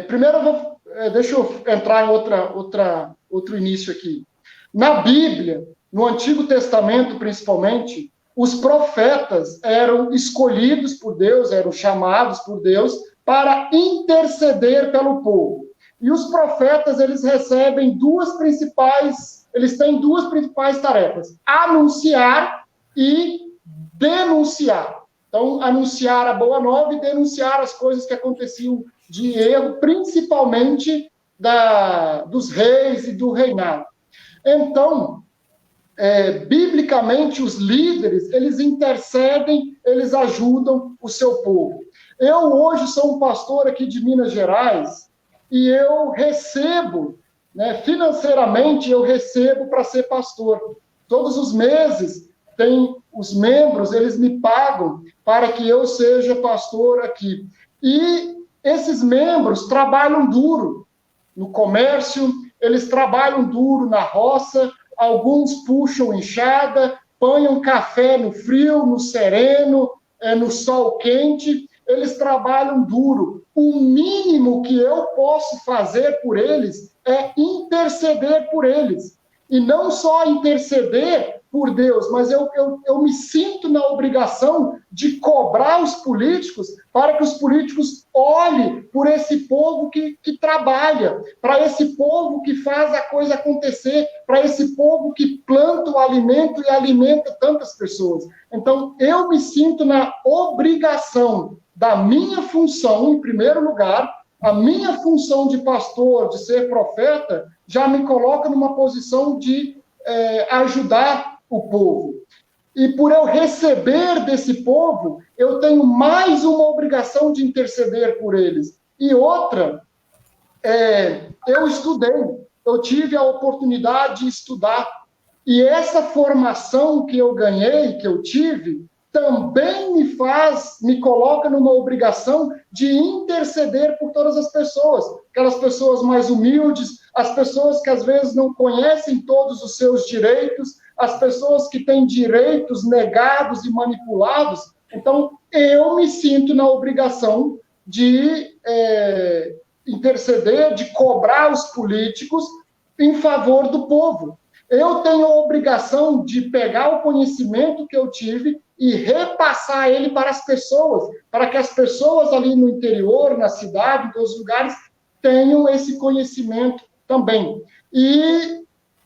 Primeiro, deixa eu entrar em outro início aqui. Na Bíblia, no Antigo Testamento principalmente, os profetas eram escolhidos por Deus, eram chamados por Deus para interceder pelo povo. E os profetas, eles têm duas principais tarefas: anunciar e denunciar. Então, anunciar a boa nova e denunciar as coisas que aconteciam de erro, principalmente dos reis e do reinado. Então, biblicamente, os líderes, eles intercedem, eles ajudam o seu povo. Eu hoje sou um pastor aqui de Minas Gerais e eu recebo, financeiramente, eu recebo para ser pastor. Todos os meses, os membros, eles me pagam para que eu seja pastor aqui. E esses membros trabalham duro no comércio, eles trabalham duro na roça, alguns puxam enxada, põem café no frio, no sereno, no sol quente, eles trabalham duro. O mínimo que eu posso fazer por eles é interceder por eles. E não só interceder por Deus, mas eu me sinto na obrigação de cobrar os políticos para que os políticos olhem por esse povo que trabalha, para esse povo que faz a coisa acontecer, para esse povo que planta o alimento e alimenta tantas pessoas. Então, eu me sinto na obrigação da minha função, em primeiro lugar, a minha função de pastor, de ser profeta, já me coloca numa posição de ajudar o povo. E por eu receber desse povo, eu tenho mais uma obrigação de interceder por eles. E outra, eu estudei, eu tive a oportunidade de estudar. E essa formação que eu ganhei, que eu tive, também me coloca numa obrigação de interceder por todas as pessoas, aquelas pessoas mais humildes, as pessoas que às vezes não conhecem todos os seus direitos, as pessoas que têm direitos negados e manipulados. Então, eu me sinto na obrigação de interceder, de cobrar os políticos em favor do povo. Eu tenho a obrigação de pegar o conhecimento que eu tive e repassar ele para as pessoas, para que as pessoas ali no interior, na cidade, em todos os lugares, tenham esse conhecimento também. E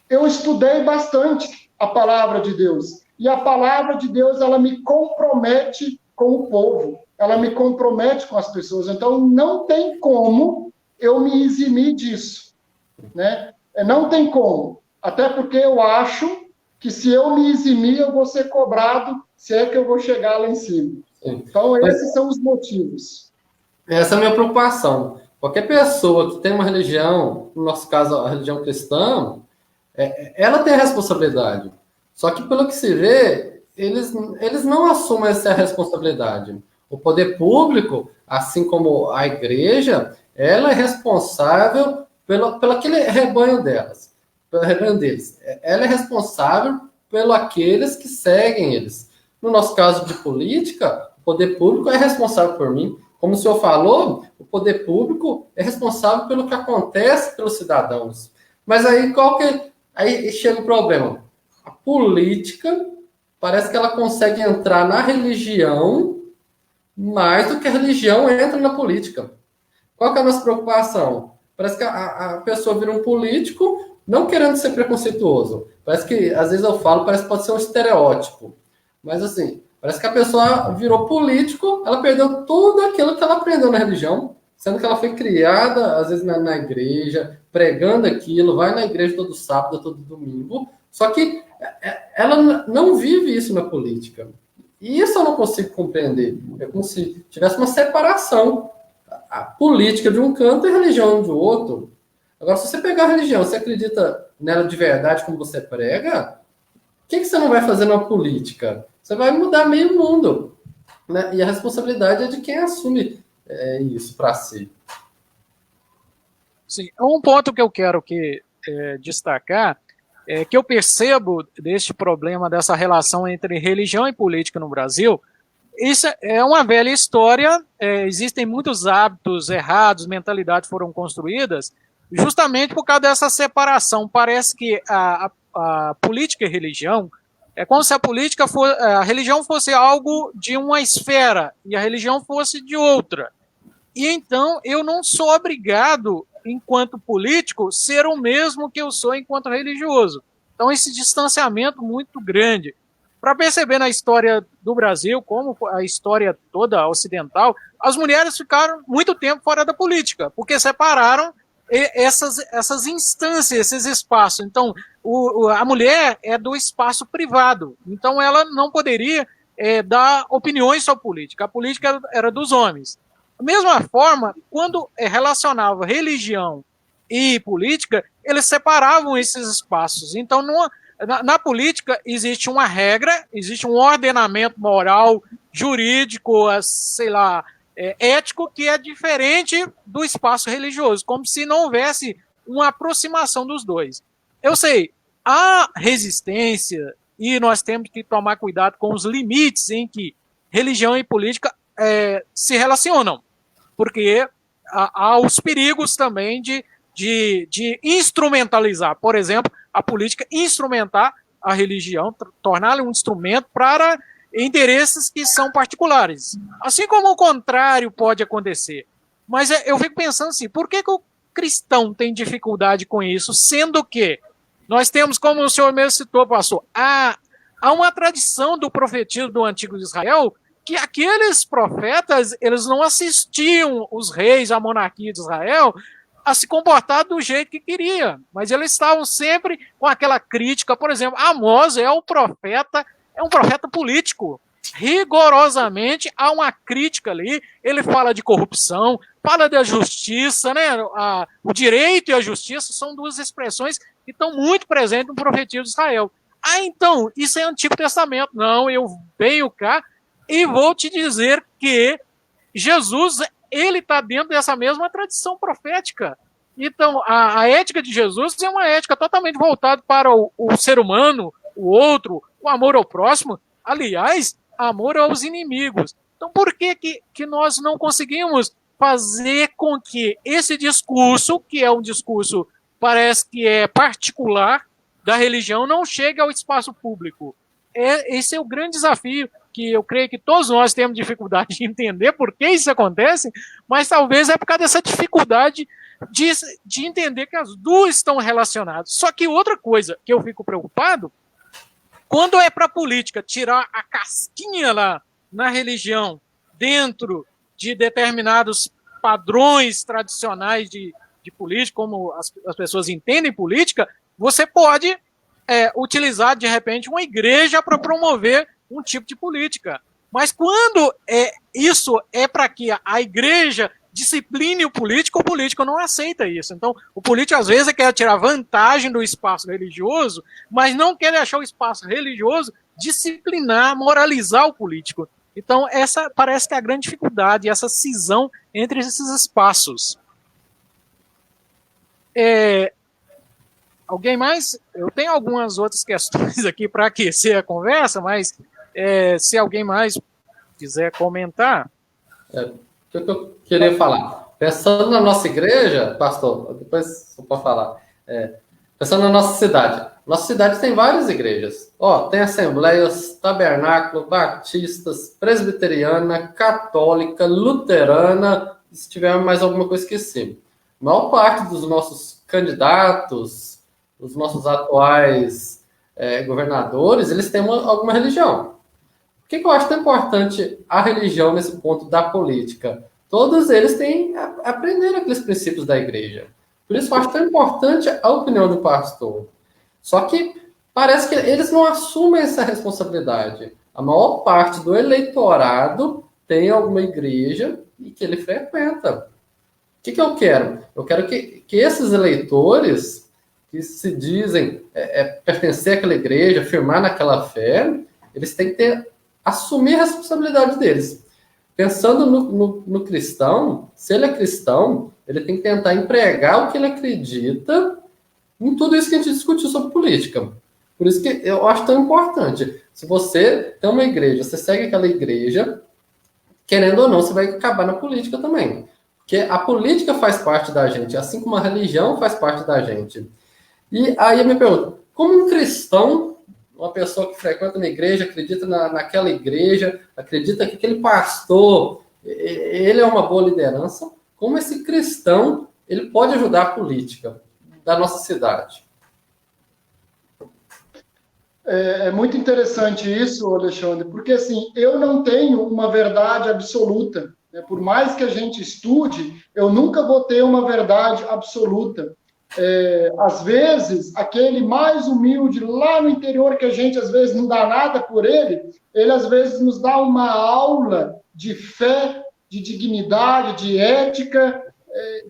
eu estudei bastante a palavra de Deus. E a palavra de Deus, ela me compromete com o povo, ela me compromete com as pessoas. Então, não tem como eu me eximir disso, né? Não tem como. Até porque eu acho que se eu me eximir, eu vou ser cobrado, se é que eu vou chegar lá em cima. Sim. Então, esses são os motivos. Essa é a minha preocupação. Qualquer pessoa que tem uma religião, no nosso caso, a religião cristã, ela tem a responsabilidade. Só que, pelo que se vê, eles não assumem essa responsabilidade. O poder público, assim como a igreja, ela é responsável pelo aquele rebanho delas. Pelo rebanho deles. Ela é responsável pelo aqueles que seguem eles. No nosso caso de política, o poder público é responsável por mim. Como o senhor falou, o poder público é responsável pelo que acontece pelos cidadãos. Mas aí aí chega o problema. A política parece que ela consegue entrar na religião mais do que a religião entra na política. Qual que é a nossa preocupação? Parece que a pessoa vira um político não querendo ser preconceituoso. Parece que, às vezes eu falo, parece que pode ser um estereótipo. Mas, assim, parece que a pessoa virou político, ela perdeu tudo aquilo que ela aprendeu na religião, sendo que ela foi criada, às vezes, na igreja, pregando aquilo, vai na igreja todo sábado, todo domingo, só que ela não vive isso na política. E isso eu não consigo compreender. É como se tivesse uma separação. A política de um canto e a religião de outro. Agora, se você pegar a religião, você acredita nela de verdade como você prega, o que você não vai fazer na política? Você vai mudar meio mundo. Né? E a responsabilidade é de quem assume isso para si. Sim, um ponto que eu quero destacar é que eu percebo deste problema, dessa relação entre religião e política no Brasil. Isso é uma velha história, existem muitos hábitos errados, mentalidades foram construídas justamente por causa dessa separação. Parece que a política e a religião é como se a religião fosse algo de uma esfera e a religião fosse de outra. E então eu não sou obrigado, enquanto político, ser o mesmo que eu sou enquanto religioso. Então esse distanciamento muito grande. Para perceber na história do Brasil, como a história toda ocidental, as mulheres ficaram muito tempo fora da política, porque separaram essas instâncias, esses espaços. Então, a mulher é do espaço privado, então ela não poderia dar opiniões sobre política. A política era dos homens. Da mesma forma, quando relacionava religião e política, eles separavam esses espaços. Então, na política existe uma regra, existe um ordenamento moral, jurídico, sei lá, ético que é diferente do espaço religioso, como se não houvesse uma aproximação dos dois. Eu sei, há resistência e nós temos que tomar cuidado com os limites em que religião e política se relacionam, porque há os perigos também de instrumentalizar, por exemplo, a política instrumentar a religião, torná-la um instrumento para interesses que são particulares. Assim como o contrário pode acontecer. Mas eu fico pensando assim, por que o cristão tem dificuldade com isso, sendo que nós temos, como o senhor mesmo citou, pastor, há uma tradição do profetismo do Antigo Israel que aqueles profetas, eles não assistiam os reis, a monarquia de Israel, a se comportar do jeito que queria, mas eles estavam sempre com aquela crítica. Por exemplo, Amós é um profeta político. Rigorosamente há uma crítica ali. Ele fala de corrupção, fala da justiça, né? O direito e a justiça são duas expressões que estão muito presentes no profetismo de Israel. Então, isso é Antigo Testamento. Não, eu venho cá e vou te dizer que Jesus, ele está dentro dessa mesma tradição profética. Então, a ética de Jesus é uma ética totalmente voltada para o ser humano, o outro, o amor ao próximo, aliás, amor aos inimigos. Então, por que nós não conseguimos fazer com que esse discurso, que é um discurso, parece que é particular da religião, não chegue ao espaço público? Esse é o grande desafio, que eu creio que todos nós temos dificuldade de entender por que isso acontece, mas talvez é por causa dessa dificuldade de entender que as duas estão relacionadas. Só que outra coisa que eu fico preocupado, quando é para a política tirar a casquinha lá na religião, dentro de determinados padrões tradicionais de política, como as pessoas entendem política, você pode utilizar, de repente, uma igreja para promover um tipo de política. Mas quando isso é para que a igreja discipline o político não aceita isso. Então, o político, às vezes, quer tirar vantagem do espaço religioso, mas não quer deixar o espaço religioso disciplinar, moralizar o político. Então, essa parece que é a grande dificuldade, essa cisão entre esses espaços. Alguém mais? Eu tenho algumas outras questões aqui para aquecer a conversa, mas se alguém mais quiser comentar. O que eu queria falar? Pensando na nossa igreja, pastor, depois eu posso falar. Pensando na nossa cidade tem várias igrejas. Tem assembleias, tabernáculo, batistas, presbiteriana, católica, luterana, se tiver mais alguma coisa esqueci. A maior parte dos nossos candidatos, os nossos atuais governadores, eles têm alguma religião. Por que eu acho tão importante a religião nesse ponto da política? Todos eles têm aprenderam aqueles princípios da igreja. Por isso eu acho tão importante a opinião do pastor. Só que parece que eles não assumem essa responsabilidade. A maior parte do eleitorado tem alguma igreja e que ele frequenta. O que eu quero? Eu quero que esses eleitores que se dizem pertencer àquela igreja, afirmar naquela fé, eles têm que assumir a responsabilidade deles. Pensando no cristão, se ele é cristão, ele tem que tentar empregar o que ele acredita em tudo isso que a gente discutiu sobre política. Por isso que eu acho tão importante. Se você tem uma igreja, você segue aquela igreja, querendo ou não, você vai acabar na política também. Porque a política faz parte da gente, assim como a religião faz parte da gente. E aí eu me pergunto, como um cristão, uma pessoa que frequenta uma igreja, acredita naquela igreja, acredita que aquele pastor, ele é uma boa liderança, como esse cristão, ele pode ajudar a política da nossa cidade? É muito interessante isso, Alexandre, porque assim, eu não tenho uma verdade absoluta. Por mais que a gente estude, eu nunca vou ter uma verdade absoluta. Às vezes, aquele mais humilde lá no interior, que a gente às vezes não dá nada por ele às vezes nos dá uma aula de fé, de dignidade, de ética,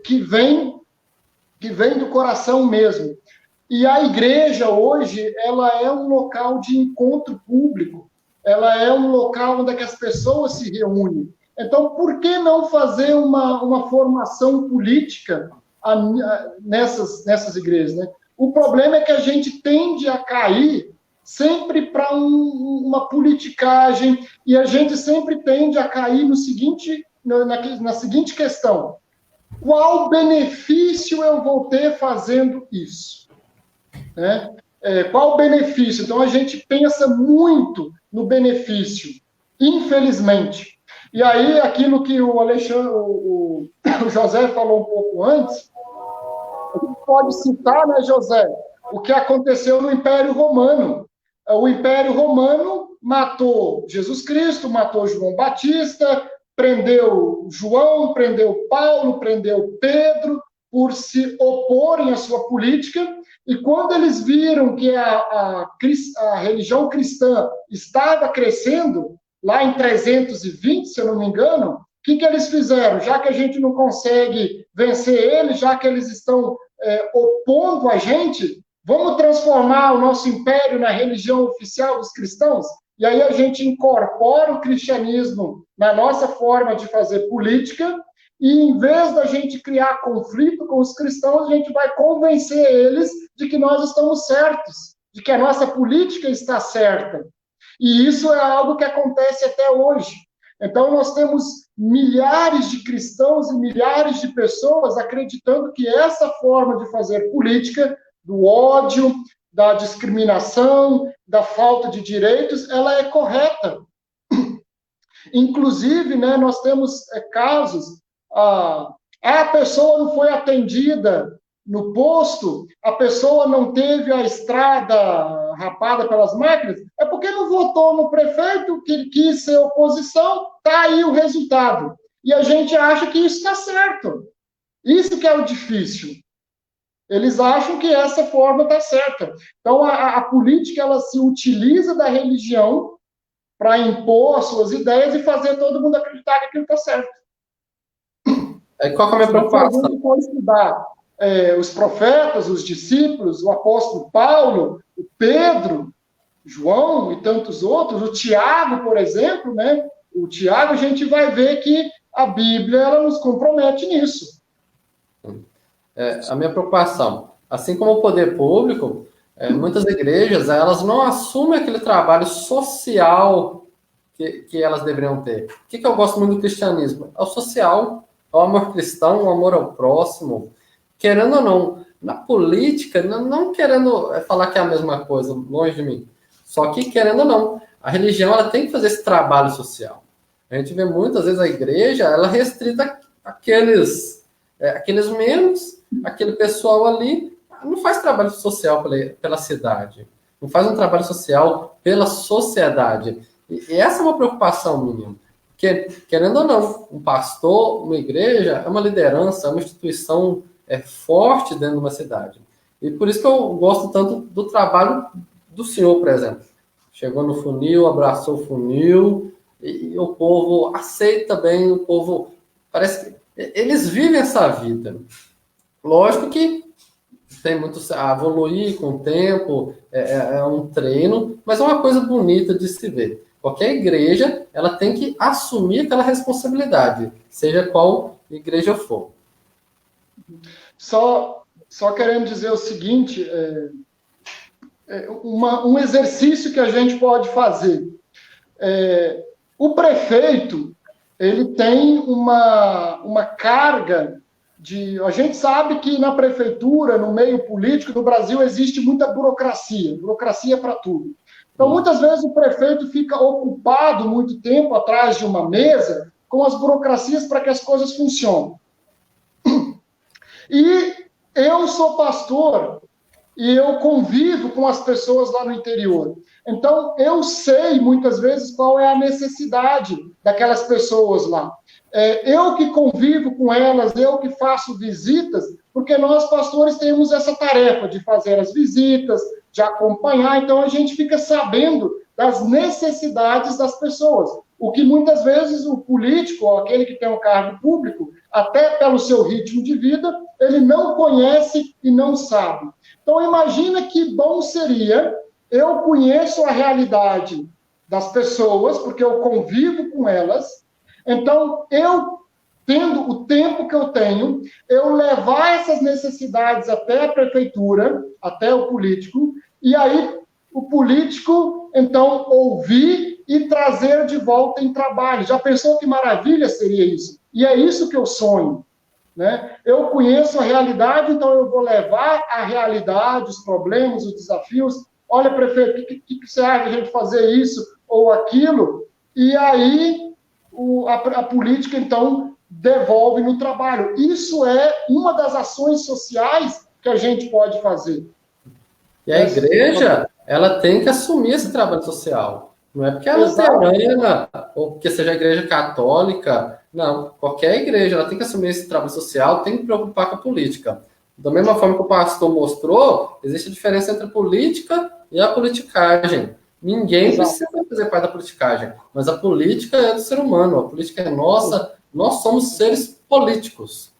que vem do coração mesmo. E a igreja hoje, ela é um local de encontro público, ela é um local onde as pessoas se reúnem. Então, por que não fazer uma formação política nessas igrejas, né? O problema é que a gente tende a cair sempre para uma politicagem, e a gente sempre tende a cair na seguinte questão: qual benefício eu vou ter fazendo isso? Né? Qual o benefício? Então, a gente pensa muito no benefício, infelizmente. E aí, aquilo que o Alexandre, o José falou um pouco antes, a gente pode citar, né, José, o que aconteceu no Império Romano. O Império Romano matou Jesus Cristo, matou João Batista, prendeu João, prendeu Paulo, prendeu Pedro, por se oporem à sua política. E quando eles viram que a religião cristã estava crescendo, lá em 320, se eu não me engano, o que eles fizeram? Já que a gente não consegue vencer eles, já que eles estão opondo a gente, vamos transformar o nosso império na religião oficial dos cristãos? E aí a gente incorpora o cristianismo na nossa forma de fazer política, e em vez da gente criar conflito com os cristãos, a gente vai convencer eles de que nós estamos certos, de que a nossa política está certa. E isso é algo que acontece até hoje. Então, nós temos milhares de cristãos e milhares de pessoas acreditando que essa forma de fazer política, do ódio, da discriminação, da falta de direitos, ela é correta. Inclusive, né, nós temos casos, a pessoa não foi atendida no posto, a pessoa não teve a estrada rapada pelas máquinas, é porque não votou no prefeito, que quis ser oposição, está aí o resultado. E a gente acha que isso está certo. Isso que é o difícil. Eles acham que essa forma está certa. Então, a política, ela se utiliza da religião para impor as suas ideias e fazer todo mundo acreditar que aquilo está certo. Qual que é a minha preocupação? Se a gente for estudar os profetas, os discípulos, o apóstolo Paulo, o Pedro, João e tantos outros, o Tiago, por exemplo, né? O Tiago, a gente vai ver que a Bíblia, ela nos compromete nisso. A minha preocupação, assim como o poder público, muitas igrejas, elas não assumem aquele trabalho social que elas deveriam ter. O que eu gosto muito do cristianismo? É o social, é o amor cristão, o amor ao próximo. Querendo ou não, na política, não querendo falar que é a mesma coisa, longe de mim. Só que, querendo ou não, a religião, ela tem que fazer esse trabalho social. A gente vê muitas vezes a igreja, ela restrita aqueles membros, aquele pessoal ali, não faz trabalho social pela cidade, não faz um trabalho social pela sociedade. E essa é uma preocupação minha. Porque, querendo ou não, um pastor, uma igreja, é uma liderança, é uma instituição forte dentro de uma cidade. E por isso que eu gosto tanto do trabalho do senhor, por exemplo. Chegou no funil, abraçou o funil, e o povo aceita bem, o povo parece que eles vivem essa vida. Lógico que tem muito a evoluir com o tempo, é um treino, mas é uma coisa bonita de se ver. Qualquer igreja, ela tem que assumir aquela responsabilidade, seja qual igreja for. Só querendo dizer o seguinte, um exercício que a gente pode fazer. O prefeito, ele tem uma carga a gente sabe que na prefeitura, no meio político do Brasil, existe muita burocracia para tudo. Então, muitas vezes, o prefeito fica ocupado muito tempo atrás de uma mesa com as burocracias para que as coisas funcionem. E eu sou pastor e eu convivo com as pessoas lá no interior. Então, eu sei, muitas vezes, qual é a necessidade daquelas pessoas lá. Eu que convivo com elas, eu que faço visitas, porque nós, pastores, temos essa tarefa de fazer as visitas, de acompanhar, então a gente fica sabendo das necessidades das pessoas. O que muitas vezes o político, ou aquele que tem um cargo público, até pelo seu ritmo de vida, ele não conhece e não sabe. Então, imagina que bom seria, eu conheço a realidade das pessoas, porque eu convivo com elas, Então, eu, tendo o tempo que eu tenho, eu levar essas necessidades até a prefeitura, até o político, e aí o político, então, ouvir e trazer de volta em trabalho. Já pensou que maravilha seria isso? E é isso que eu sonho. Né? Eu conheço a realidade, então eu vou levar a realidade, os problemas, os desafios. Olha, prefeito, o que você acha de a gente fazer isso ou aquilo? E aí a política, então, devolve no trabalho. Isso é uma das ações sociais que a gente pode fazer. E a igreja, ela tem que assumir esse trabalho social. Não é porque é luterana, ou porque seja a igreja católica. Não, qualquer igreja, ela tem que assumir esse trabalho social, tem que preocupar com a política. Da mesma forma que o pastor mostrou, existe a diferença entre a política e a politicagem. Ninguém precisa fazer parte da politicagem, mas a política é do ser humano, a política é nossa, nós somos seres políticos.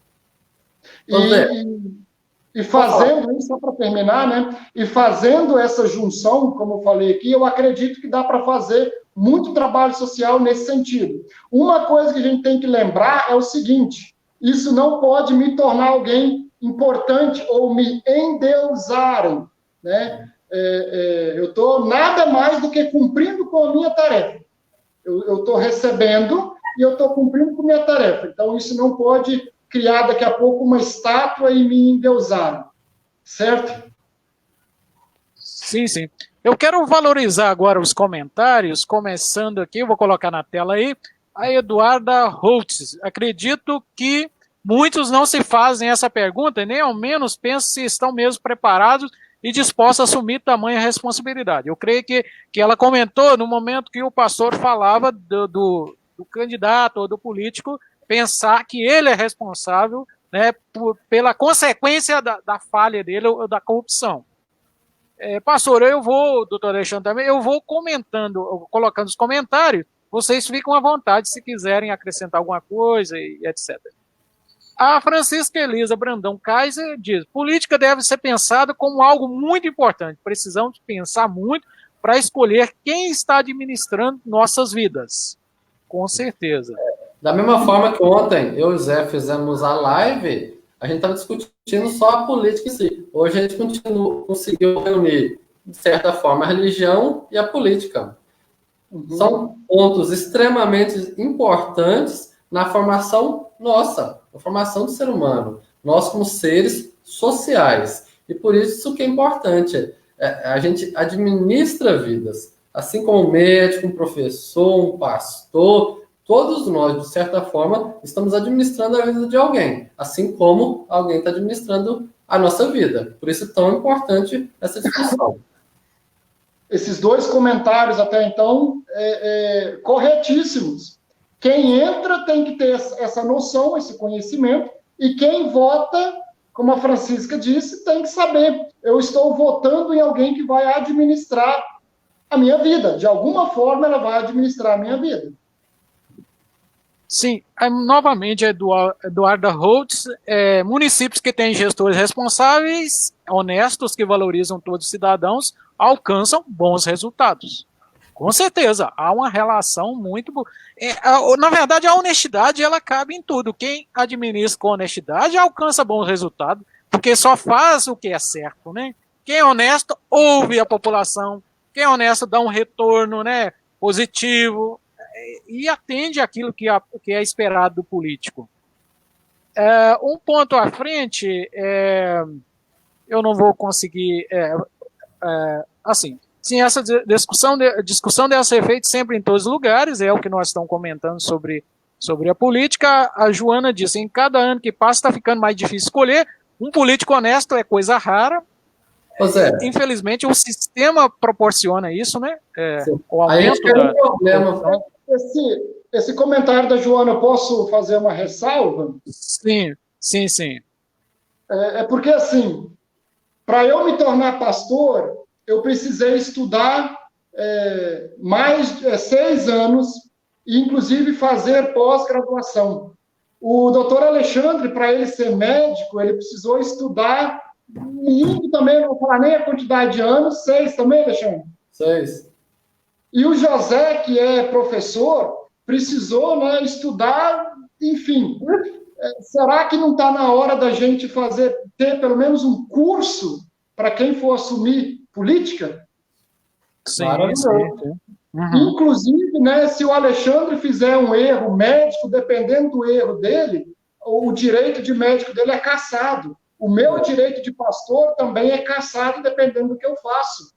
E fazendo isso, só para terminar, né? E fazendo essa junção, como eu falei aqui, eu acredito que dá para fazer muito trabalho social nesse sentido. Uma coisa que a gente tem que lembrar é o seguinte: isso não pode me tornar alguém importante ou me endeusarem, né? Eu estou nada mais do que cumprindo com a minha tarefa. Eu estou recebendo e eu estou cumprindo com a minha tarefa. Então, isso não pode criar daqui a pouco uma estátua e me endeusar. Certo? Sim, sim. Eu quero valorizar agora os comentários, começando aqui, eu vou colocar na tela aí, a Eduarda Holtz. Acredito que muitos não se fazem essa pergunta e nem ao menos pensam se estão mesmo preparados e dispostos a assumir tamanha responsabilidade. Eu creio que ela comentou no momento que o pastor falava do candidato ou do político pensar que ele é responsável, né, pela consequência da falha dele ou da corrupção. Pastor, doutor Alexandre também, eu vou comentando, colocando os comentários, vocês ficam à vontade se quiserem acrescentar alguma coisa e etc. A Francisca Elisa Brandão Kaiser diz: política deve ser pensada como algo muito importante. Precisamos pensar muito para escolher quem está administrando nossas vidas. Com certeza. Da mesma forma que ontem eu e o Zé fizemos a live, a gente estava discutindo só a política em si. Hoje a gente conseguiu reunir, de certa forma, a religião e a política. São pontos extremamente importantes na formação nossa, na formação do ser humano. Nós como seres sociais. E por isso que é importante. A gente administra vidas. Assim como um médico, um professor, um pastor, todos nós, de certa forma, estamos administrando a vida de alguém. Assim como alguém está administrando a nossa vida. Por isso é tão importante essa discussão. Esses dois comentários até então, corretíssimos. Quem entra tem que ter essa noção, esse conhecimento, e quem vota, como a Francisca disse, tem que saber. Eu estou votando em alguém que vai administrar a minha vida. De alguma forma, ela vai administrar a minha vida. Sim, novamente, Eduarda Holtz, municípios que têm gestores responsáveis, honestos, que valorizam todos os cidadãos, alcançam bons resultados. Com certeza, há uma relação muito boa. Na verdade, a honestidade, ela cabe em tudo. Quem administra com honestidade alcança bons resultados, porque só faz o que é certo, né? Quem é honesto, ouve a população. Quem é honesto, dá um retorno, né, positivo, e atende aquilo que é esperado do político. Um ponto à frente, eu não vou conseguir... assim... Sim, essa discussão deve ser feita sempre em todos os lugares, é o que nós estamos comentando sobre a política. A Joana disse: em cada ano que passa está ficando mais difícil escolher. Um político honesto é coisa rara. Infelizmente, o sistema proporciona isso, né? O aumento da problema. Esse comentário da Joana, eu posso fazer uma ressalva? Sim. Porque, assim, para eu me tornar pastor, eu precisei estudar mais de 6 anos e, inclusive, fazer pós-graduação. O doutor Alexandre, para ele ser médico, ele precisou estudar muito também, não vou falar nem a quantidade de anos, 6 também, Alexandre? 6. E o José, que é professor, precisou, né, estudar, enfim. Será que não está na hora da gente ter pelo menos um curso para quem for assumir política? Sim, sim. Uhum. Inclusive, né, se o Alexandre fizer um erro médico, dependendo do erro dele, o direito de médico dele é cassado. O meu direito de pastor também é cassado, dependendo do que eu faço.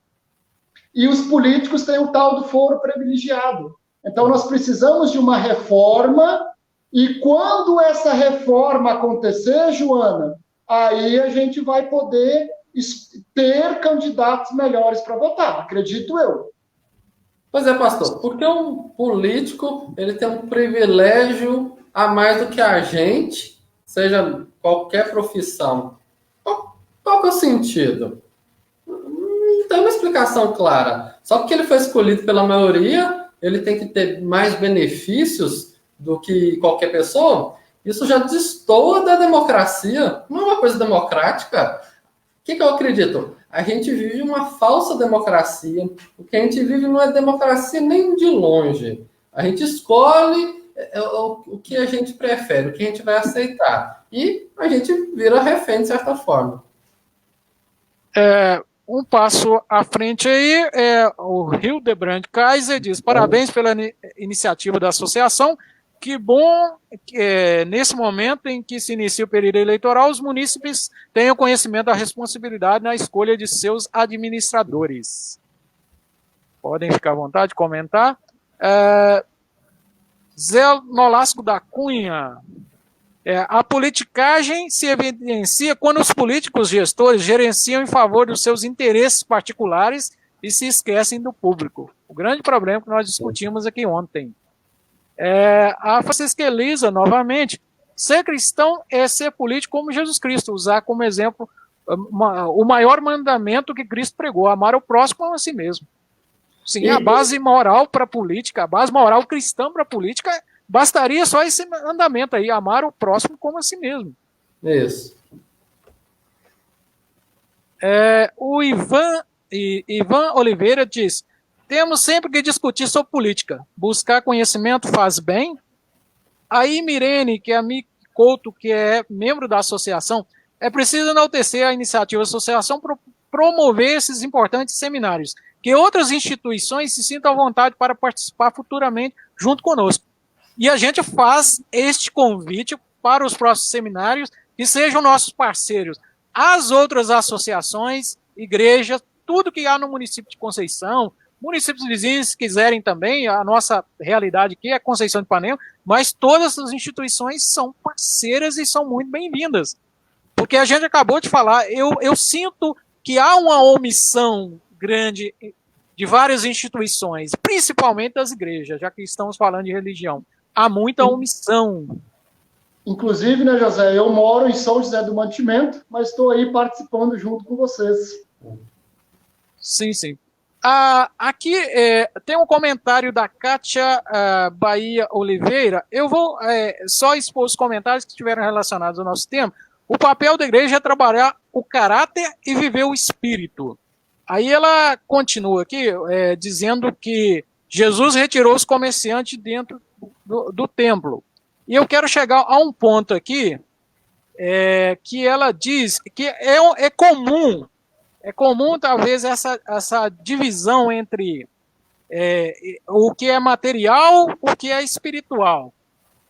E os políticos têm o tal do foro privilegiado. Então, nós precisamos de uma reforma, e quando essa reforma acontecer, Joana, aí a gente vai poder ter candidatos melhores para votar, acredito eu. Pois é, pastor, porque um político ele tem um privilégio a mais do que a gente, seja qualquer profissão. Qual que é o sentido? Não tem uma explicação clara. Só porque ele foi escolhido pela maioria, ele tem que ter mais benefícios do que qualquer pessoa? Isso já destoa da democracia. Não é uma coisa democrática. O que eu acredito? A gente vive uma falsa democracia. O que a gente vive não é democracia nem de longe. A gente escolhe o que a gente prefere, o que a gente vai aceitar. E a gente vira refém, de certa forma. Um passo à frente aí, o Hildebrand Kaiser diz: parabéns pela iniciativa da associação. Que bom que nesse momento em que se inicia o período eleitoral, os munícipes tenham conhecimento da responsabilidade na escolha de seus administradores. Podem ficar à vontade de comentar. Zé Nolasco da Cunha. A politicagem se evidencia quando os políticos gestores gerenciam em favor dos seus interesses particulares e se esquecem do público. O grande problema que nós discutimos aqui ontem. A Francisca Elisa, novamente, ser cristão é ser político como Jesus Cristo, usar como exemplo o maior mandamento que Cristo pregou, amar o próximo como a si mesmo. Sim, a base moral para a política, a base moral cristã para a política, bastaria só esse mandamento aí, amar o próximo como a si mesmo. Isso. O Ivan Oliveira diz: temos sempre que discutir sobre política. Buscar conhecimento faz bem. Aí, Mirene, que é amigo Couto, que é membro da associação, é preciso enaltecer a iniciativa da associação para promover esses importantes seminários, que outras instituições se sintam à vontade para participar futuramente junto conosco. E a gente faz este convite para os próximos seminários, que sejam nossos parceiros. As outras associações, igrejas, tudo que há no município de Conceição, municípios vizinhos, se quiserem também, a nossa realidade aqui é Conceição de Ipanema, mas todas as instituições são parceiras e são muito bem-vindas. Porque a gente acabou de falar, eu sinto que há uma omissão grande de várias instituições, principalmente das igrejas, já que estamos falando de religião. Há muita omissão. Inclusive, né, José, eu moro em São José do Mantimento, mas estou aí participando junto com vocês. Sim, sim. Aqui tem um comentário da Kátia Bahia Oliveira. Eu vou só expor os comentários que estiveram relacionados ao nosso tema. O papel da igreja é trabalhar o caráter e viver o espírito. Aí ela continua aqui dizendo que Jesus retirou os comerciantes dentro do templo. E eu quero chegar a um ponto aqui que ela diz que é comum. É comum, talvez, essa divisão entre o que é material, o que é espiritual.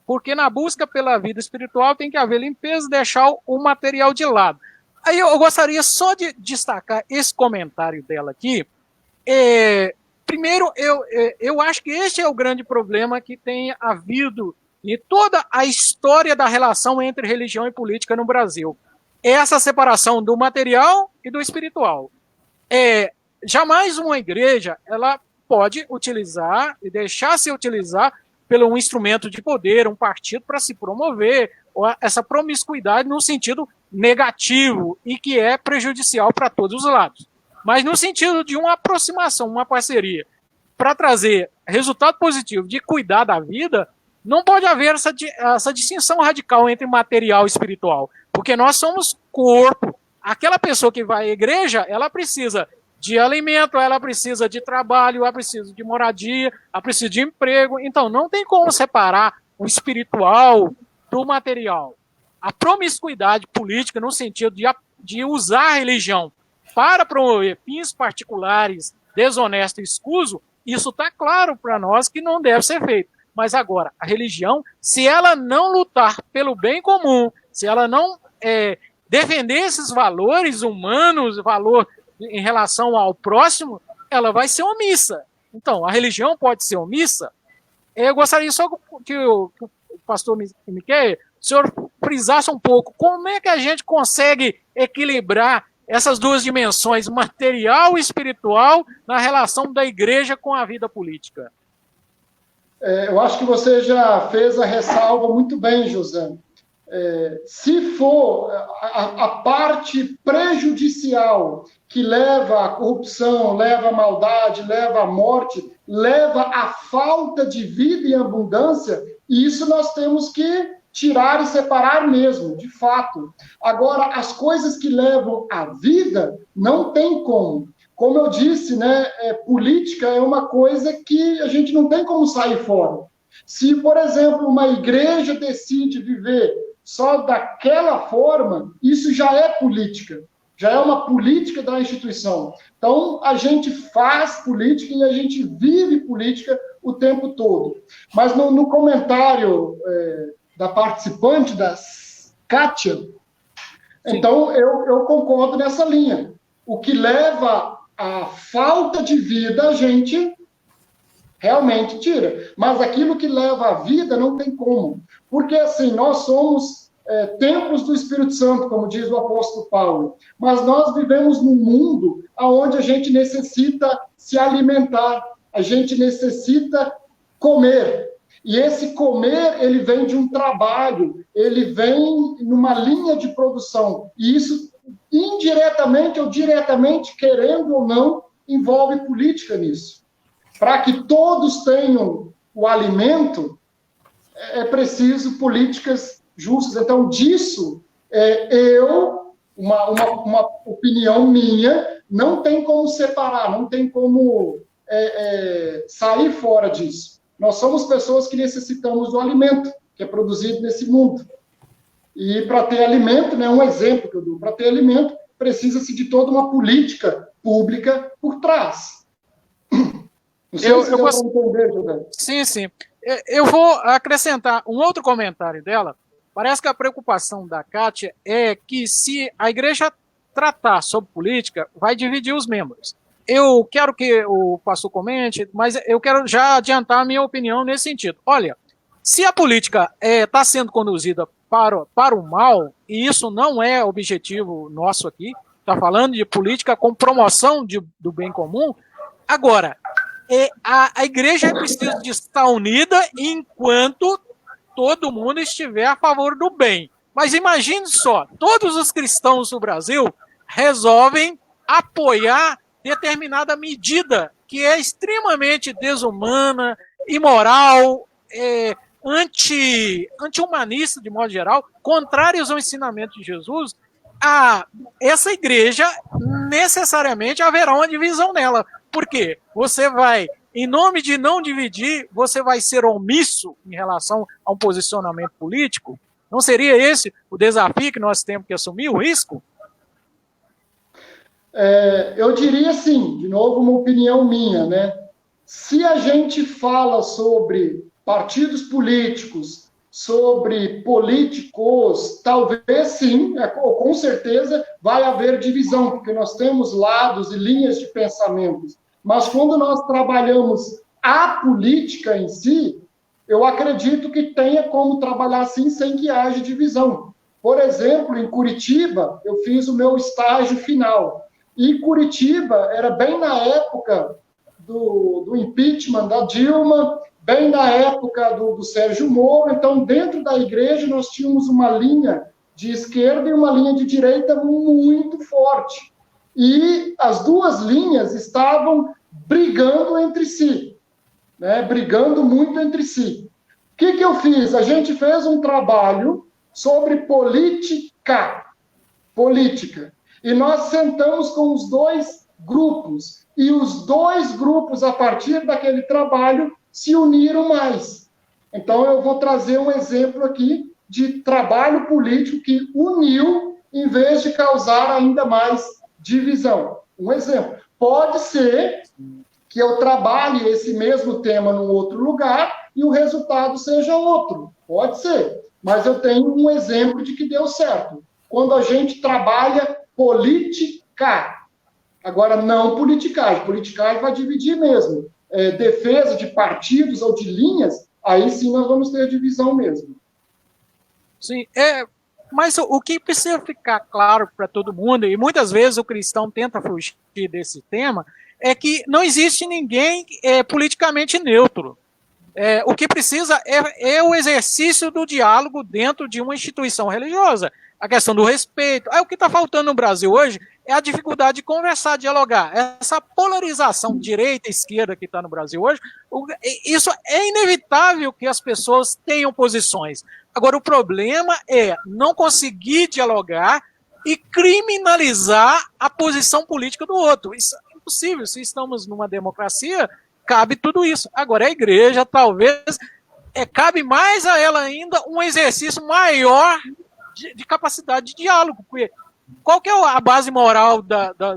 Porque na busca pela vida espiritual tem que haver limpeza, deixar o material de lado. Aí eu gostaria só de destacar esse comentário dela aqui. Primeiro, eu acho que este é o grande problema que tem havido em toda a história da relação entre religião e política no Brasil. Essa separação do material e do espiritual. Jamais uma igreja ela pode utilizar e deixar-se utilizar pelo um instrumento de poder, um partido, para se promover essa promiscuidade no sentido negativo e que é prejudicial para todos os lados. Mas no sentido de uma aproximação, uma parceria, para trazer resultado positivo de cuidar da vida, não pode haver essa distinção radical entre material e espiritual, porque nós somos corpo. Aquela pessoa que vai à igreja, ela precisa de alimento, ela precisa de trabalho, ela precisa de moradia, ela precisa de emprego. Então, não tem como separar o espiritual do material. A promiscuidade política, no sentido de usar a religião para promover fins particulares, desonesto e escuso, isso está claro para nós que não deve ser feito. Mas agora, a religião, se ela não lutar pelo bem comum, se ela não defender esses valores humanos, valor em relação ao próximo, ela vai ser omissa. Então, a religião pode ser omissa? Eu gostaria só que o pastor Miquel, o senhor frisasse um pouco como é que a gente consegue equilibrar essas duas dimensões, material e espiritual, na relação da igreja com a vida política. Eu acho que você já fez a ressalva muito bem, José. Se for a parte prejudicial que leva à corrupção, leva à maldade, leva à morte, leva à falta de vida e abundância, isso nós temos que tirar e separar mesmo, de fato. Agora, as coisas que levam à vida, não tem como. Como eu disse, né, política é uma coisa que a gente não tem como sair fora. Se, por exemplo, uma igreja decide viver só daquela forma, isso já é política, já é uma política da instituição. Então, a gente faz política e a gente vive política o tempo todo. Mas no comentário da participante, da Kátia, então eu concordo nessa linha. O que leva à falta de vida, a gente realmente tira. Mas aquilo que leva à vida não tem como. Porque, assim, nós somos templos do Espírito Santo, como diz o apóstolo Paulo. Mas nós vivemos num mundo onde a gente necessita se alimentar, a gente necessita comer. E esse comer, ele vem de um trabalho, ele vem numa linha de produção. E isso, indiretamente ou diretamente, querendo ou não, envolve política nisso. Para que todos tenham o alimento, é preciso políticas justas. Então, disso, uma opinião minha, não tem como separar, não tem como sair fora disso. Nós somos pessoas que necessitamos do alimento que é produzido nesse mundo. E para ter alimento, né, um exemplo que eu dou, para ter alimento, precisa-se de toda uma política pública por trás. Não sei se eu entender, José. Sim. Eu vou acrescentar um outro comentário dela. Parece que a preocupação da Kátia é que se a igreja tratar sobre política, vai dividir os membros. Eu quero que o pastor comente, mas eu quero já adiantar a minha opinião nesse sentido. Olha, se a política está sendo conduzida para o mal, e isso não é objetivo nosso aqui, está falando de política com promoção do bem comum, agora, a igreja precisa de estar unida enquanto todo mundo estiver a favor do bem. Mas imagine só, todos os cristãos do Brasil resolvem apoiar determinada medida que é extremamente desumana, imoral, anti-humanista, de modo geral, contrários ao ensinamento de Jesus. Essa igreja, necessariamente, haverá uma divisão nela. Por quê? Você vai, em nome de não dividir, você vai ser omisso em relação a um posicionamento político? Não seria esse o desafio que nós temos que assumir, o risco? Eu diria assim, de novo, uma opinião minha, né? Se a gente fala sobre partidos políticos, sobre políticos, talvez sim, com certeza vai haver divisão, porque nós temos lados e linhas de pensamentos. Mas quando nós trabalhamos a política em si, eu acredito que tenha como trabalhar assim sem que haja divisão. Por exemplo, em Curitiba, eu fiz o meu estágio final. E Curitiba era bem na época do impeachment da Dilma, bem na época do Sérgio Moro. Então, dentro da igreja, nós tínhamos uma linha de esquerda e uma linha de direita muito forte. E as duas linhas estavam brigando entre si, né? Brigando muito entre si. O que eu fiz? A gente fez um trabalho sobre política. E nós sentamos com os dois grupos, e os 2 grupos, a partir daquele trabalho, se uniram mais. Então, eu vou trazer um exemplo aqui de trabalho político que uniu, em vez de causar ainda mais divisão. Um exemplo. Pode ser que eu trabalhe esse mesmo tema num outro lugar e o resultado seja outro. Pode ser. Mas eu tenho um exemplo de que deu certo. Quando a gente trabalha política. Agora, não politicagem. Politicagem vai dividir mesmo. Defesa de partidos ou de linhas, aí sim nós vamos ter divisão mesmo. Sim, mas o que precisa ficar claro para todo mundo, e muitas vezes o cristão tenta fugir desse tema, é que não existe ninguém politicamente neutro. O que precisa é o exercício do diálogo dentro de uma instituição religiosa. A questão do respeito. O que está faltando no Brasil hoje é a dificuldade de conversar, dialogar. Essa polarização direita e esquerda que está no Brasil hoje, isso é inevitável que as pessoas tenham posições. Agora, o problema é não conseguir dialogar e criminalizar a posição política do outro. Isso é impossível. Se estamos numa democracia, cabe tudo isso. Agora, a igreja, talvez, cabe mais a ela ainda um exercício maior de capacidade de diálogo. Porque qual que é a base moral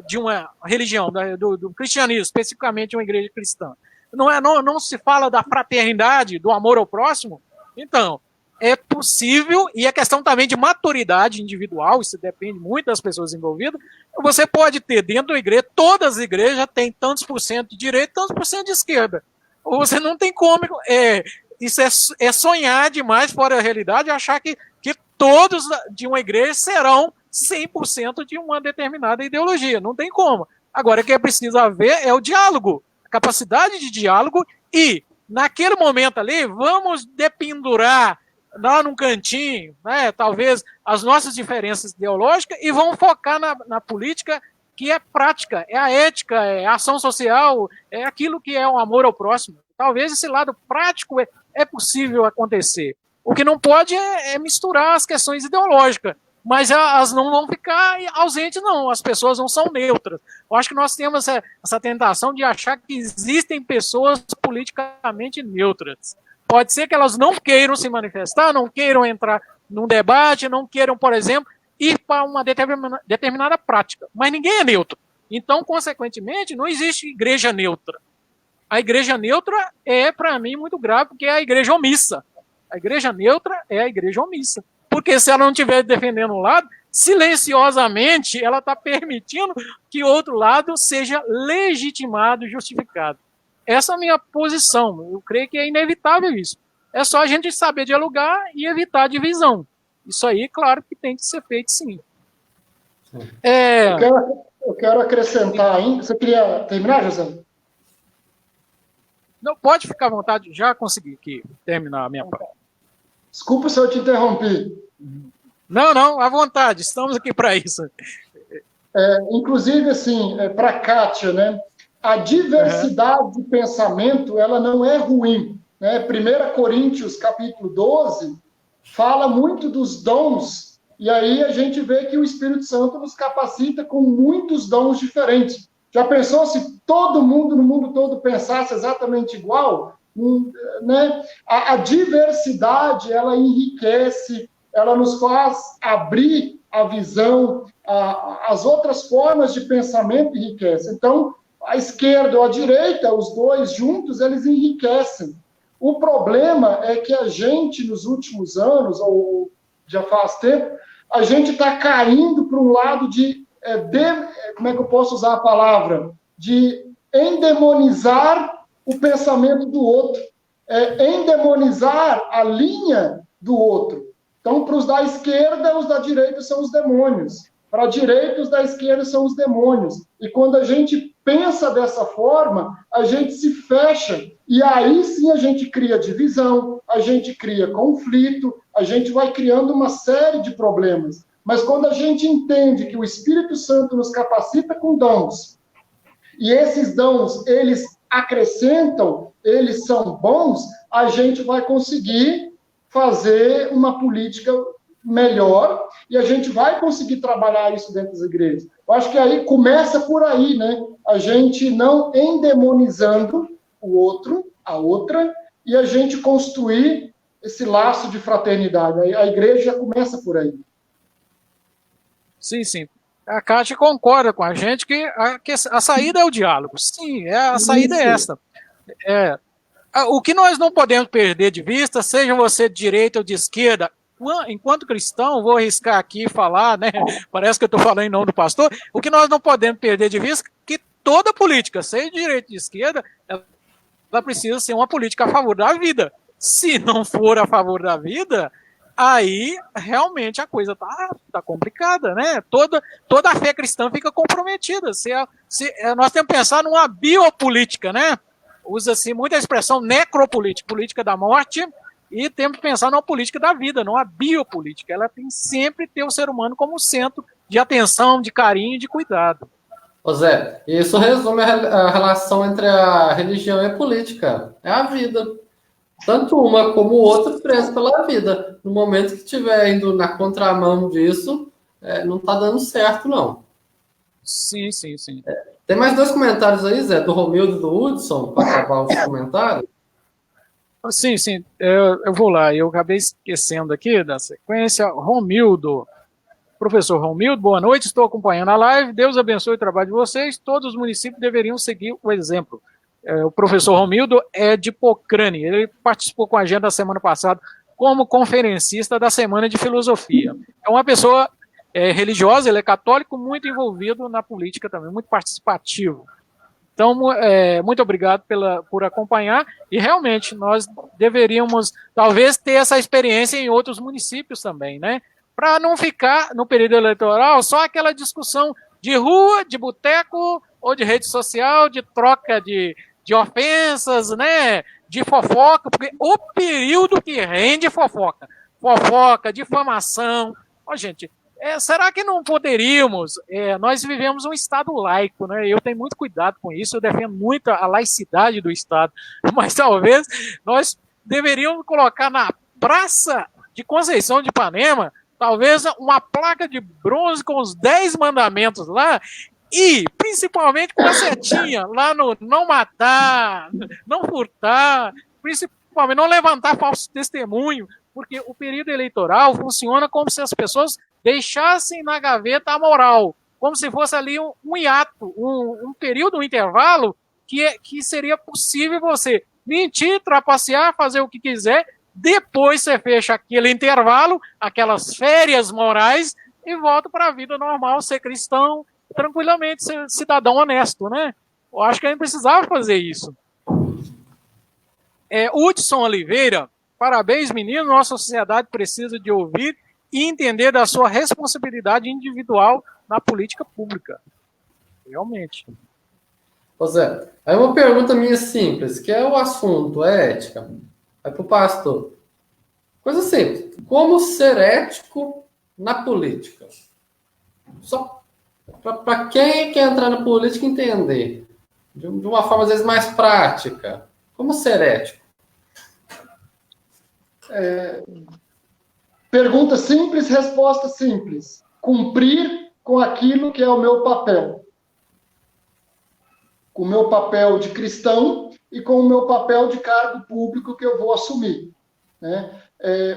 de uma religião, do cristianismo, especificamente uma igreja cristã? Não se fala da fraternidade, do amor ao próximo? Então, é possível, e é questão também de maturidade individual, isso depende muito das pessoas envolvidas, você pode ter dentro da igreja, todas as igrejas têm tantos por cento de direita, tantos por cento de esquerda. Você não tem como, isso é sonhar demais fora da realidade, achar que todos de uma igreja serão 100% de uma determinada ideologia, não tem como. Agora, o que é preciso haver é o diálogo, a capacidade de diálogo, e naquele momento ali, vamos dependurar lá num cantinho, né, talvez as nossas diferenças ideológicas, e vamos focar na política que é prática, é a ética, é a ação social, é aquilo que é o amor ao próximo. Talvez esse lado prático é possível acontecer. O que não pode é misturar as questões ideológicas, mas elas não vão ficar ausentes, não. As pessoas não são neutras. Eu acho que nós temos essa tentação de achar que existem pessoas politicamente neutras. Pode ser que elas não queiram se manifestar, não queiram entrar num debate, não queiram, por exemplo, ir para uma determinada prática. Mas ninguém é neutro. Então, consequentemente, não existe igreja neutra. A igreja neutra para mim, muito grave, porque é a igreja omissa. A igreja neutra é a igreja omissa. Porque se ela não estiver defendendo um lado, silenciosamente ela está permitindo que o outro lado seja legitimado e justificado. Essa é a minha posição. Eu creio que é inevitável isso. É só a gente saber dialogar e evitar a divisão. Isso aí, claro que tem que ser feito, sim. Eu quero acrescentar ainda. Você queria terminar, José? Não, pode ficar à vontade. Já consegui aqui terminar a minha parte. Desculpa se eu te interrompi. Não, à vontade. Estamos aqui para isso. Inclusive, assim, para a Kátia, né? A diversidade de pensamento, ela não é ruim. Né? 1 Coríntios, capítulo 12, fala muito dos dons, e aí a gente vê que o Espírito Santo nos capacita com muitos dons diferentes. Já pensou se todo mundo, no mundo todo, pensasse exatamente igual? Né? A diversidade, ela enriquece, ela nos faz abrir a visão, as outras formas de pensamento enriquecem. Então, a esquerda ou a direita, os dois juntos, eles enriquecem. O problema é que a gente, nos últimos anos, ou já faz tempo, a gente está caindo para um lado como é que eu posso usar a palavra? De endemonizar o pensamento do outro, endemonizar a linha do outro. Então, para os da esquerda, os da direita são os demônios. Para a direita, os da esquerda são os demônios. E quando a gente pensa dessa forma, a gente se fecha. E aí sim a gente cria divisão, a gente cria conflito, a gente vai criando uma série de problemas. Mas quando a gente entende que o Espírito Santo nos capacita com dons, e esses dons, eles acrescentam, eles são bons, a gente vai conseguir fazer uma política melhor, e a gente vai conseguir trabalhar isso dentro das igrejas. Eu acho que aí começa por aí, né? A gente não endemonizando o outro, a outra, e a gente construir esse laço de fraternidade. A igreja começa por aí. Sim, sim. A Kátia concorda com a gente que a saída é o diálogo. Sim, a saída é essa. O que nós não podemos perder de vista, seja você de direita ou de esquerda, enquanto cristão, vou arriscar aqui e falar, né? Parece que eu estou falando em nome do pastor. O que nós não podemos perder de vista é que toda política, seja de direita ou de esquerda, ela precisa ser uma política a favor da vida. Se não for a favor da vida, aí realmente a coisa tá complicada, né? Toda a fé cristã fica comprometida. Nós temos que pensar numa biopolítica, né? Usa-se muita expressão necropolítica, política da morte, e temos que pensar numa política da vida, numa biopolítica. Ela tem sempre que ter o ser humano como centro de atenção, de carinho e de cuidado. Ô Zé, isso resume a relação entre a religião e a política. É a vida. Tanto uma como o outro preso pela vida. No momento que estiver indo na contramão disso, não está dando certo, não. Sim, sim, sim. Tem mais 2 comentários aí, Zé, do Romildo e do Hudson, para acabar os comentários. Sim, sim, eu vou lá. Eu acabei esquecendo aqui da sequência. Romildo. Professor Romildo, boa noite, estou acompanhando a live. Deus abençoe o trabalho de vocês. Todos os municípios deveriam seguir o exemplo. O professor Romildo é de Pocrane. Ele participou com a gente na semana passada como conferencista da Semana de Filosofia. É uma pessoa religiosa, ele é católico, muito envolvido na política também, muito participativo. Então, muito obrigado por acompanhar. E realmente, nós deveríamos, talvez, ter essa experiência em outros municípios também, né? Para não ficar, no período eleitoral, só aquela discussão de rua, de boteco, ou de rede social, de troca de ofensas, né? De fofoca, porque o período que rende fofoca, difamação. Ó, gente, será que não poderíamos? Nós vivemos um Estado laico, né? Eu tenho muito cuidado com isso, eu defendo muito a laicidade do Estado, mas talvez nós deveríamos colocar na Praça de Conceição de Ipanema, talvez uma placa de bronze com os 10 mandamentos lá, e principalmente com a setinha lá no não matar, não furtar, principalmente não levantar falso testemunho, porque o período eleitoral funciona como se as pessoas deixassem na gaveta a moral, como se fosse ali um hiato, um período, um intervalo, que seria possível você mentir, trapacear, fazer o que quiser, depois você fecha aquele intervalo, aquelas férias morais, e volta para a vida normal, ser cristão, tranquilamente, ser cidadão honesto, né? Eu acho que a gente precisava fazer isso. Hudson Oliveira, parabéns, menino, nossa sociedade precisa de ouvir e entender da sua responsabilidade individual na política pública. Realmente. Ô Zé, aí uma pergunta minha simples, que é o assunto, ética. Vai para o pastor. Coisa simples. Como ser ético na política? Só para quem quer entrar na política entender. De uma forma, às vezes, mais prática. Como ser ético? Pergunta simples, resposta simples. Cumprir com aquilo que é o meu papel. Com o meu papel de cristão e com o meu papel de cargo público que eu vou assumir, né?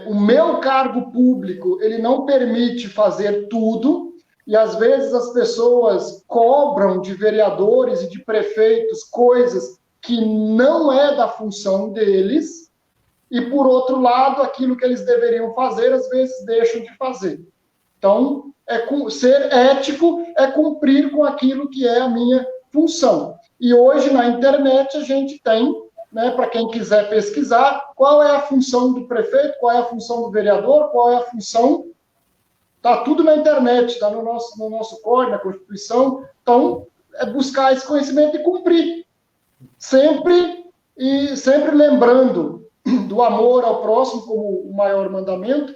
O meu cargo público, ele não permite fazer tudo, e às vezes as pessoas cobram de vereadores e de prefeitos coisas que não é da função deles, e por outro lado, aquilo que eles deveriam fazer, às vezes deixam de fazer. Então, ser ético é cumprir com aquilo que é a minha função. E hoje, na internet, a gente tem, né, para quem quiser pesquisar, qual é a função do prefeito, qual é a função do vereador, qual é a função... Está tudo na internet, está no nosso código, na Constituição. Então, é buscar esse conhecimento e cumprir. Sempre lembrando do amor ao próximo como o maior mandamento,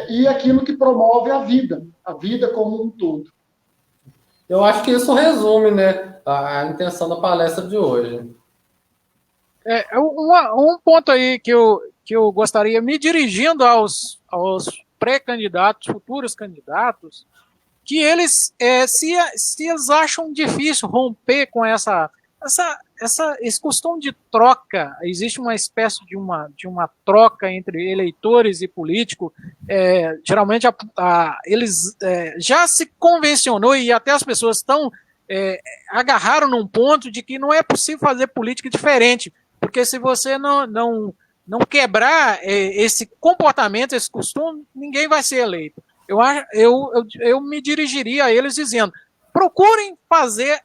e aquilo que promove a vida como um todo. Eu acho que isso resume, né, a intenção da palestra de hoje. Um ponto aí que eu gostaria, me dirigindo aos pré-candidatos, futuros candidatos, que eles, se eles acham difícil romper com esse costume de troca, existe uma espécie de uma troca entre eleitores e políticos, geralmente eles já se convencionou e até as pessoas estão agarraram num ponto de que não é possível fazer política diferente, porque se você não quebrar esse comportamento, esse costume, ninguém vai ser eleito. Eu me dirigiria a eles dizendo, procurem fazer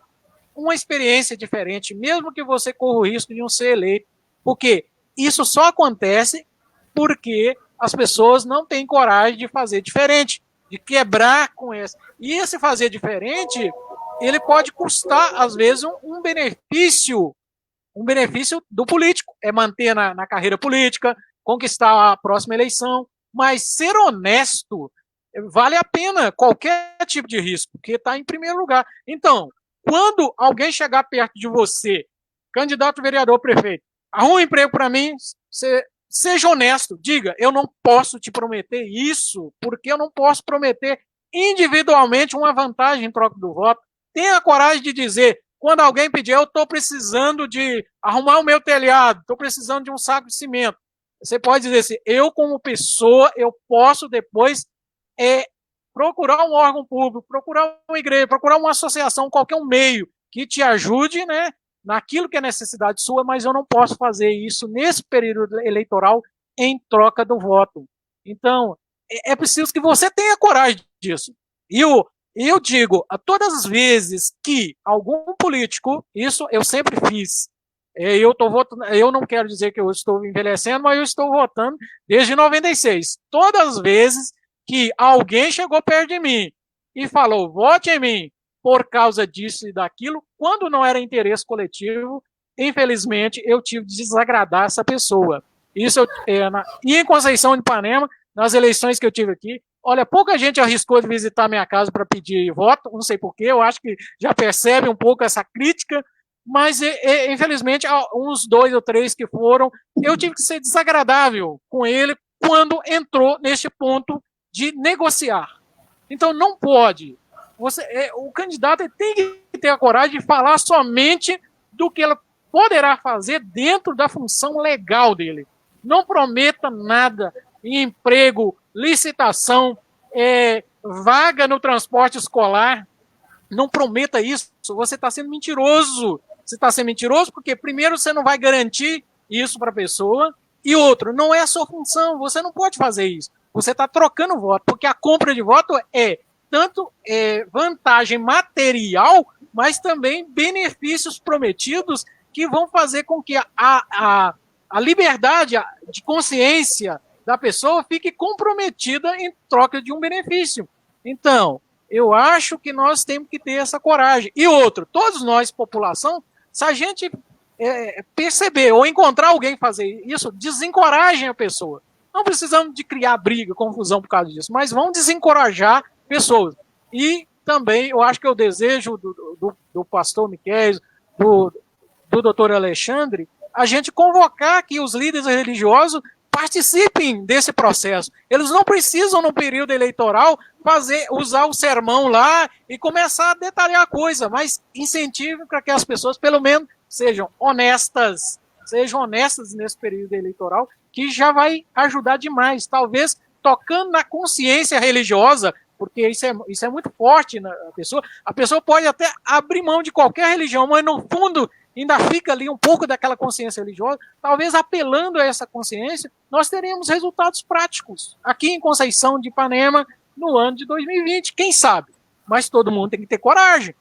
uma experiência diferente, mesmo que você corra o risco de não ser eleito, porque isso só acontece porque as pessoas não têm coragem de fazer diferente, de quebrar com essa. E esse fazer diferente, ele pode custar, às vezes, um benefício do político, manter na carreira política, conquistar a próxima eleição, mas ser honesto vale a pena qualquer tipo de risco, porque está em primeiro lugar. Então, quando alguém chegar perto de você, candidato vereador, prefeito, arruma um emprego para mim, seja honesto, diga, eu não posso te prometer isso, porque eu não posso prometer individualmente uma vantagem em troca do voto. Tenha a coragem de dizer, quando alguém pedir, eu estou precisando de arrumar o meu telhado, estou precisando de um saco de cimento. Você pode dizer assim, eu como pessoa, eu posso depois procurar um órgão público, procurar uma igreja, procurar uma associação, qualquer um meio que te ajude, né, naquilo que é necessidade sua, mas eu não posso fazer isso nesse período eleitoral em troca do voto. Então, é preciso que você tenha coragem disso. E eu digo, a todas as vezes que algum político, isso eu sempre fiz, eu não quero dizer que eu estou envelhecendo, mas eu estou votando desde 96. Todas as vezes que alguém chegou perto de mim e falou, vote em mim por causa disso e daquilo, quando não era interesse coletivo, infelizmente, eu tive de desagradar essa pessoa. Isso e em Conceição de Ipanema, nas eleições que eu tive aqui, olha, pouca gente arriscou de visitar minha casa para pedir voto, não sei porquê, eu acho que já percebe um pouco essa crítica, mas, infelizmente, uns 2 ou 3 que foram, eu tive que ser desagradável com ele quando entrou neste ponto de negociar. Então, não pode. O candidato tem que ter a coragem de falar somente do que ele poderá fazer dentro da função legal dele. Não prometa nada em emprego, licitação, vaga no transporte escolar. Não prometa isso. Você está sendo mentiroso. Você está sendo mentiroso porque, primeiro, você não vai garantir isso para a pessoa, e outro, não é a sua função. Você não pode fazer isso. Você está trocando voto, porque a compra de voto é tanto vantagem material, mas também benefícios prometidos que vão fazer com que a liberdade de consciência da pessoa fique comprometida em troca de um benefício. Então, eu acho que nós temos que ter essa coragem. E outro, todos nós, população, se a gente perceber ou encontrar alguém fazer isso, desencorajem a pessoa. Não precisamos de criar briga, confusão por causa disso, mas vão desencorajar pessoas. E também, eu acho que eu desejo do pastor Miquel, do doutor Alexandre, a gente convocar que os líderes religiosos participem desse processo. Eles não precisam, no período eleitoral, usar o sermão lá e começar a detalhar a coisa, mas incentive para que as pessoas, pelo menos, sejam honestas nesse período eleitoral, que já vai ajudar demais. Talvez tocando na consciência religiosa, porque isso é muito forte na pessoa. A pessoa pode até abrir mão de qualquer religião, mas no fundo ainda fica ali um pouco daquela consciência religiosa. Talvez apelando a essa consciência, nós teremos resultados práticos aqui em Conceição de Ipanema no ano de 2020. Quem sabe? Mas todo mundo tem que ter coragem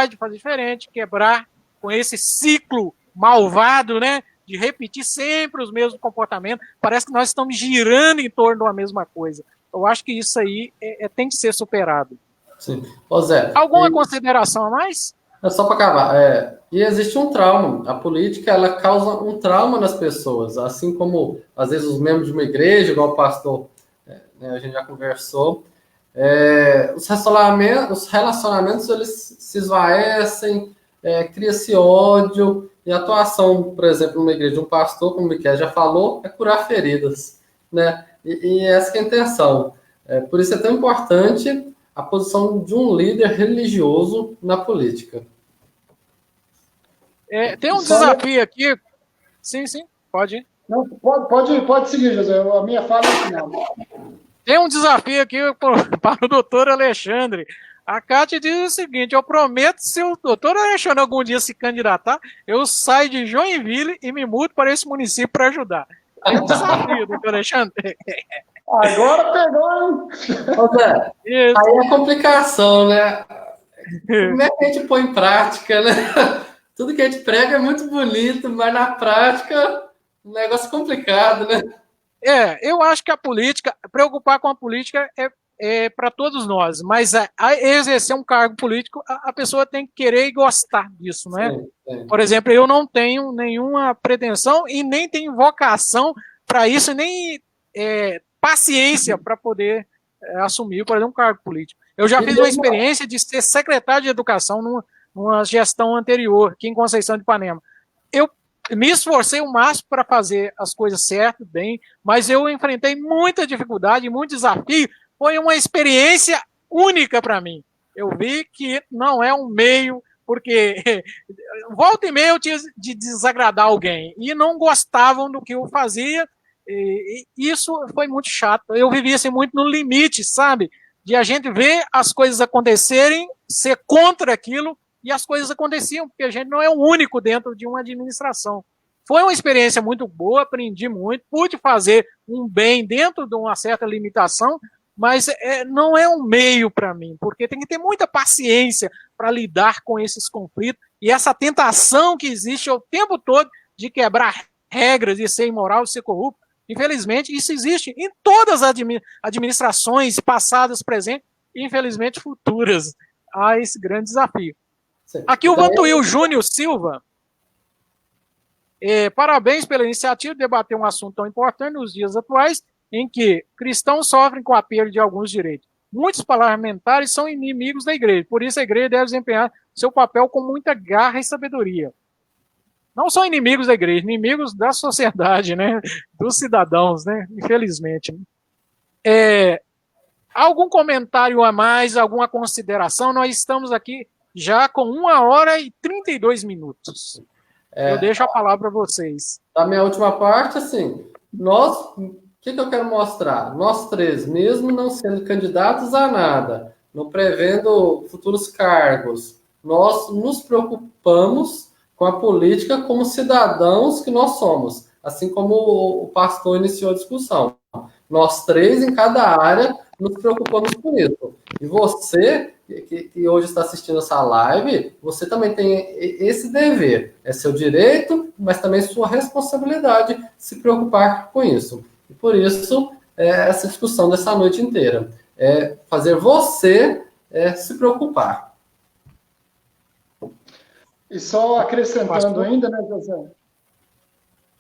de fazer diferente, quebrar com esse ciclo malvado, né? De repetir sempre os mesmos comportamentos. Parece que nós estamos girando em torno da mesma coisa. Eu acho que isso aí tem que ser superado. Sim. Ô Zé, alguma consideração a mais? Só para acabar. E existe um trauma. A política, ela causa um trauma nas pessoas. Assim como, às vezes, os membros de uma igreja, igual o pastor, a gente já conversou, os relacionamentos, eles se esvaecem, cria-se ódio, e a atuação, por exemplo, numa igreja de um pastor, como o Miquel já falou, é curar feridas, né? E essa que é a intenção. Por isso é tão importante a posição de um líder religioso na política. Tem um desafio aqui. Sim, pode ir. Não, pode seguir, José. A minha fala é final. Tem um desafio aqui para o doutor Alexandre. A Cátia diz o seguinte: eu prometo, se o doutor Alexandre algum dia se candidatar, eu saio de Joinville e me mudo para esse município para ajudar. É um desafio, doutor Alexandre. Agora pegou, Zé, aí é a complicação, né? Como é que a gente põe em prática, né? Tudo que a gente prega é muito bonito, mas na prática, um negócio complicado, né? Eu acho que a política, preocupar com a política é para todos nós, mas a exercer um cargo político, a pessoa tem que querer e gostar disso, né? Sim. Por exemplo, eu não tenho nenhuma pretensão e nem tenho vocação para isso, nem paciência para poder assumir, por exemplo, um cargo político. Eu já fiz uma experiência de ser secretário de educação numa gestão anterior, aqui em Conceição de Ipanema. Eu me esforcei o máximo para fazer as coisas certas, bem, mas eu enfrentei muita dificuldade, muito desafio. Foi uma experiência única para mim. Eu vi que não é um meio, porque volta e meia eu tinha de desagradar alguém, e não gostavam do que eu fazia, e isso foi muito chato. Eu vivia assim, muito no limite, sabe? De a gente ver as coisas acontecerem, ser contra aquilo, e as coisas aconteciam, porque a gente não é o único dentro de uma administração. Foi uma experiência muito boa, aprendi muito, pude fazer um bem dentro de uma certa limitação, mas não é um meio para mim, porque tem que ter muita paciência para lidar com esses conflitos, e essa tentação que existe o tempo todo de quebrar regras, de ser imoral, de ser corrupto. Infelizmente, isso existe em todas as administrações passadas, presentes e, infelizmente, futuras. Há esse grande desafio. Aqui o Vantuil Júnior Silva. Parabéns pela iniciativa de debater um assunto tão importante nos dias atuais, em que cristãos sofrem com a perda de alguns direitos. Muitos parlamentares são inimigos da igreja, por isso a igreja deve desempenhar seu papel com muita garra e sabedoria. Não são inimigos da igreja, inimigos da sociedade, né? Dos cidadãos, né? Infelizmente. Algum comentário a mais, alguma consideração? Nós estamos aqui já com 1h32. Eu deixo a palavra para vocês. A minha última parte, assim, o que eu quero mostrar? Nós três, mesmo não sendo candidatos a nada, não prevendo futuros cargos, nós nos preocupamos com a política como cidadãos que nós somos, assim como o pastor iniciou a discussão. Nós três, em cada área, nos preocupamos com isso. E você, que hoje está assistindo essa live, você também tem esse dever. É seu direito, mas também sua responsabilidade se preocupar com isso. E por isso, essa discussão dessa noite inteira. É fazer você se preocupar. E só acrescentando ainda, né, José?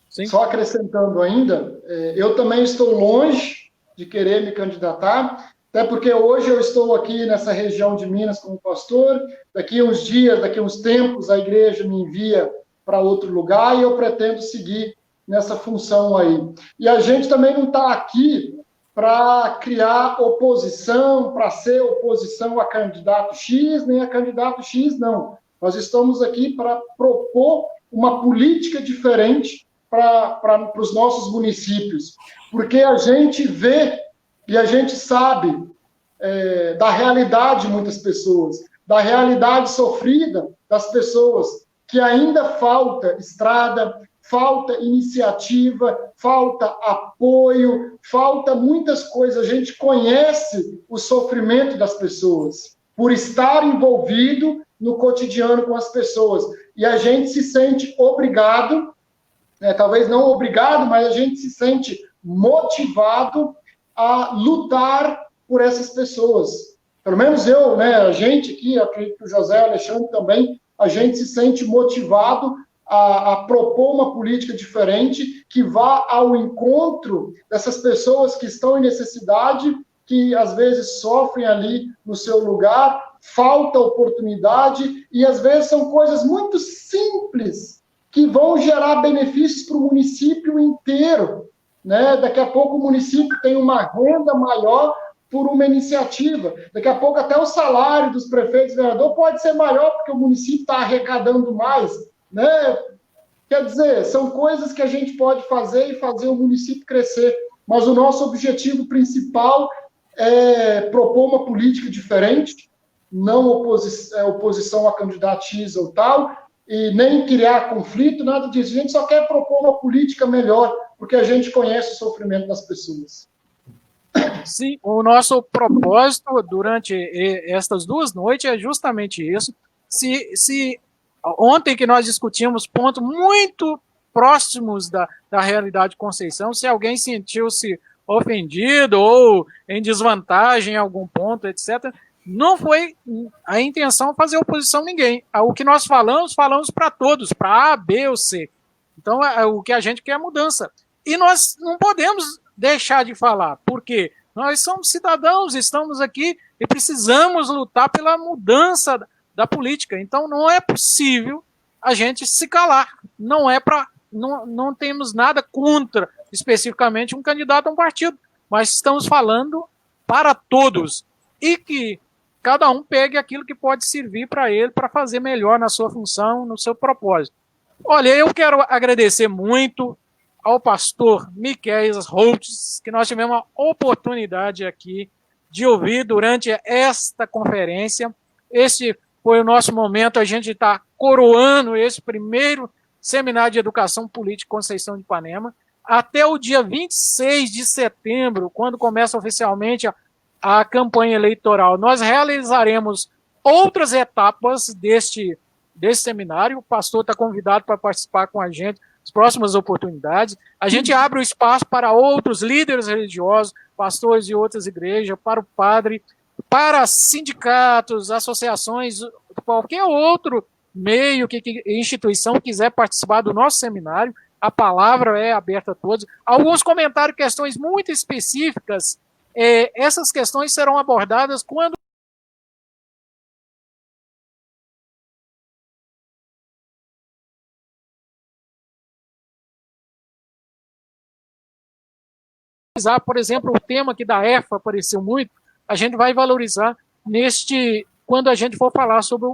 Sim. Só acrescentando ainda, eu também estou longe de querer me candidatar, até porque hoje eu estou aqui nessa região de Minas como pastor, daqui uns dias, daqui uns tempos, a igreja me envia para outro lugar e eu pretendo seguir nessa função aí. E a gente também não está aqui para criar oposição, para ser oposição a candidato X, nem a candidato X, não. Nós estamos aqui para propor uma política diferente para os nossos municípios, porque a gente vê e a gente sabe da realidade de muitas pessoas, da realidade sofrida das pessoas, que ainda falta estrada, falta iniciativa, falta apoio, falta muitas coisas. A gente conhece o sofrimento das pessoas por estar envolvido no cotidiano com as pessoas. E a gente se sente obrigado, talvez não obrigado, mas a gente se sente motivado a lutar por essas pessoas. Pelo menos eu, a gente aqui, acredito que o José Alexandre também, a gente se sente motivado a propor uma política diferente que vá ao encontro dessas pessoas que estão em necessidade, que às vezes sofrem ali no seu lugar, falta oportunidade, e às vezes são coisas muito simples que vão gerar benefícios para o município inteiro. Daqui a pouco o município tem uma renda maior por uma iniciativa. Daqui a pouco até o salário dos prefeitos e vereadores pode ser maior, porque o município está arrecadando mais, né? Quer dizer, são coisas que a gente pode fazer e fazer o município crescer, mas o nosso objetivo principal é propor uma política diferente, não oposição a candidato X ou tal, e nem criar conflito, nada disso. A gente só quer propor uma política melhor, porque a gente conhece o sofrimento das pessoas. Sim, o nosso propósito durante estas 2 noites é justamente isso. Ontem que nós discutimos pontos muito próximos da realidade de Conceição, se alguém sentiu-se ofendido ou em desvantagem em algum ponto, etc., não foi a intenção fazer oposição a ninguém. O que nós falamos para todos, para A, B ou C. Então, o que a gente quer é mudança. E nós não podemos deixar de falar, porque nós somos cidadãos, estamos aqui e precisamos lutar pela mudança da política. Então, não é possível a gente se calar. Não temos nada contra, especificamente, um candidato a um partido, mas estamos falando para todos. E que cada um pegue aquilo que pode servir para ele, para fazer melhor na sua função, no seu propósito. Olha, eu quero agradecer muito ao pastor Miquéias Holtz, que nós tivemos a oportunidade aqui de ouvir durante esta conferência. Esse foi o nosso momento, a gente está coroando esse primeiro Seminário de Educação Política Conceição de Ipanema, até o dia 26 de setembro, quando começa oficialmente a campanha eleitoral. Nós realizaremos outras etapas deste seminário. O pastor está convidado para participar com a gente nas próximas oportunidades. A gente abre o espaço para outros líderes religiosos, pastores de outras igrejas, para o padre, para sindicatos, associações, qualquer outro meio, instituição quiser participar do nosso seminário. A palavra é aberta a todos. Alguns comentários, questões muito específicas, essas questões serão abordadas quando por exemplo, o tema aqui da EFA apareceu muito, a gente vai valorizar quando a gente for falar sobre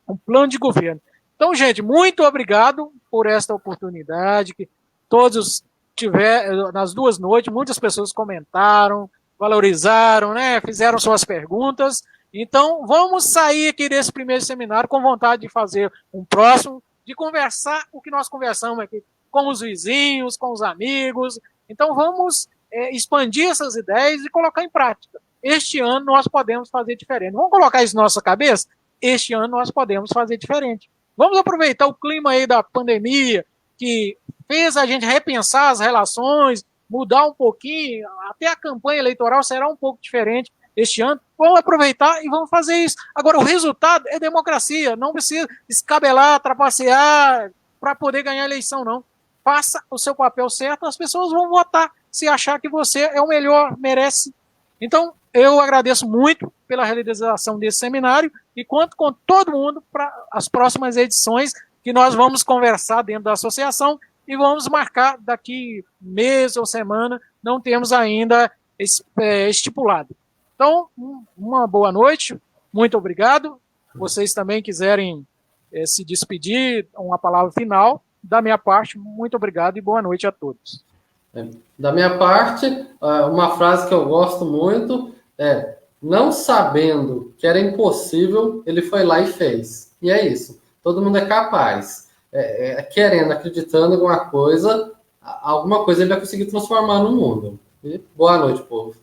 um plano de governo. Então, gente, muito obrigado por esta oportunidade, que todos tiveram, nas 2 noites, muitas pessoas comentaram, valorizaram, né, fizeram suas perguntas. Então, vamos sair aqui desse primeiro seminário com vontade de fazer um próximo, de conversar o que nós conversamos aqui com os vizinhos, com os amigos. Então, vamos expandir essas ideias e colocar em prática. Este ano nós podemos fazer diferente. Vamos colocar isso na nossa cabeça? Este ano nós podemos fazer diferente. Vamos aproveitar o clima aí da pandemia, que fez a gente repensar as relações, mudar um pouquinho, até a campanha eleitoral será um pouco diferente este ano. Vamos aproveitar e vamos fazer isso. Agora, o resultado é democracia, não precisa escabelar, trapacear para poder ganhar a eleição, não. Faça o seu papel certo, as pessoas vão votar se achar que você é o melhor, merece. Então, eu agradeço muito pela realização desse seminário e conto com todo mundo para as próximas edições que nós vamos conversar dentro da associação e vamos marcar daqui mês ou semana, não temos ainda estipulado. Então, uma boa noite, muito obrigado. Vocês também quiserem se despedir, uma palavra final, da minha parte, muito obrigado e boa noite a todos. Da minha parte, uma frase que eu gosto muito é: não sabendo que era impossível, ele foi lá e fez. E é isso. Todo mundo é capaz. Querendo, acreditando em alguma coisa ele vai conseguir transformar no mundo. E boa noite, povo.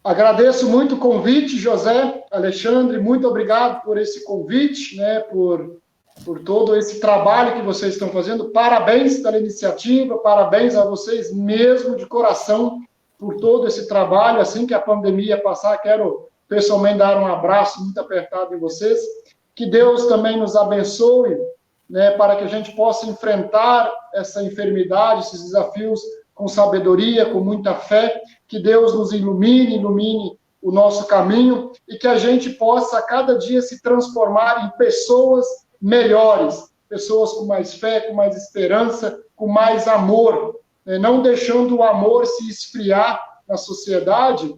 Agradeço muito o convite, José, Alexandre, muito obrigado por esse convite, né, por todo esse trabalho que vocês estão fazendo. Parabéns pela iniciativa, parabéns a vocês mesmo, de coração, por todo esse trabalho. Assim que a pandemia passar, quero pessoalmente dar um abraço muito apertado em vocês. Que Deus também nos abençoe, né, para que a gente possa enfrentar essa enfermidade, esses desafios com sabedoria, com muita fé. Que Deus nos ilumine o nosso caminho e que a gente possa, a cada dia, se transformar em pessoas melhores, pessoas com mais fé, com mais esperança, com mais amor, né? Não deixando o amor se esfriar na sociedade,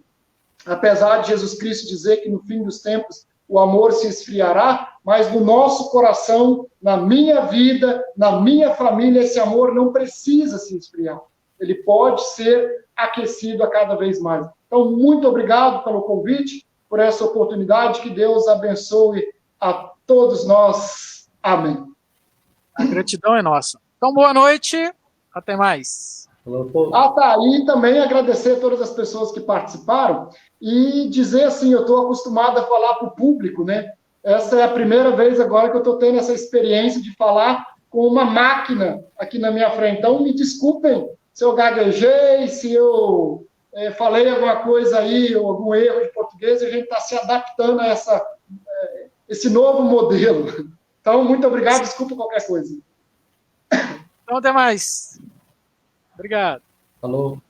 apesar de Jesus Cristo dizer que no fim dos tempos o amor se esfriará, mas no nosso coração, na minha vida, na minha família, esse amor não precisa se esfriar. Ele pode ser aquecido a cada vez mais. Então, muito obrigado pelo convite, por essa oportunidade. Que Deus abençoe a todos nós. Amém. A gratidão é nossa. Então, boa noite. Até mais. E também agradecer a todas as pessoas que participaram e dizer assim, eu estou acostumado a falar para o público, né? Essa é a primeira vez agora que eu estou tendo essa experiência de falar com uma máquina aqui na minha frente. Então, me desculpem se eu gaguejei, se eu falei alguma coisa aí, ou algum erro de português, a gente está se adaptando a esse novo modelo. Então, muito obrigado, desculpa qualquer coisa. Então, até mais. Obrigado. Falou.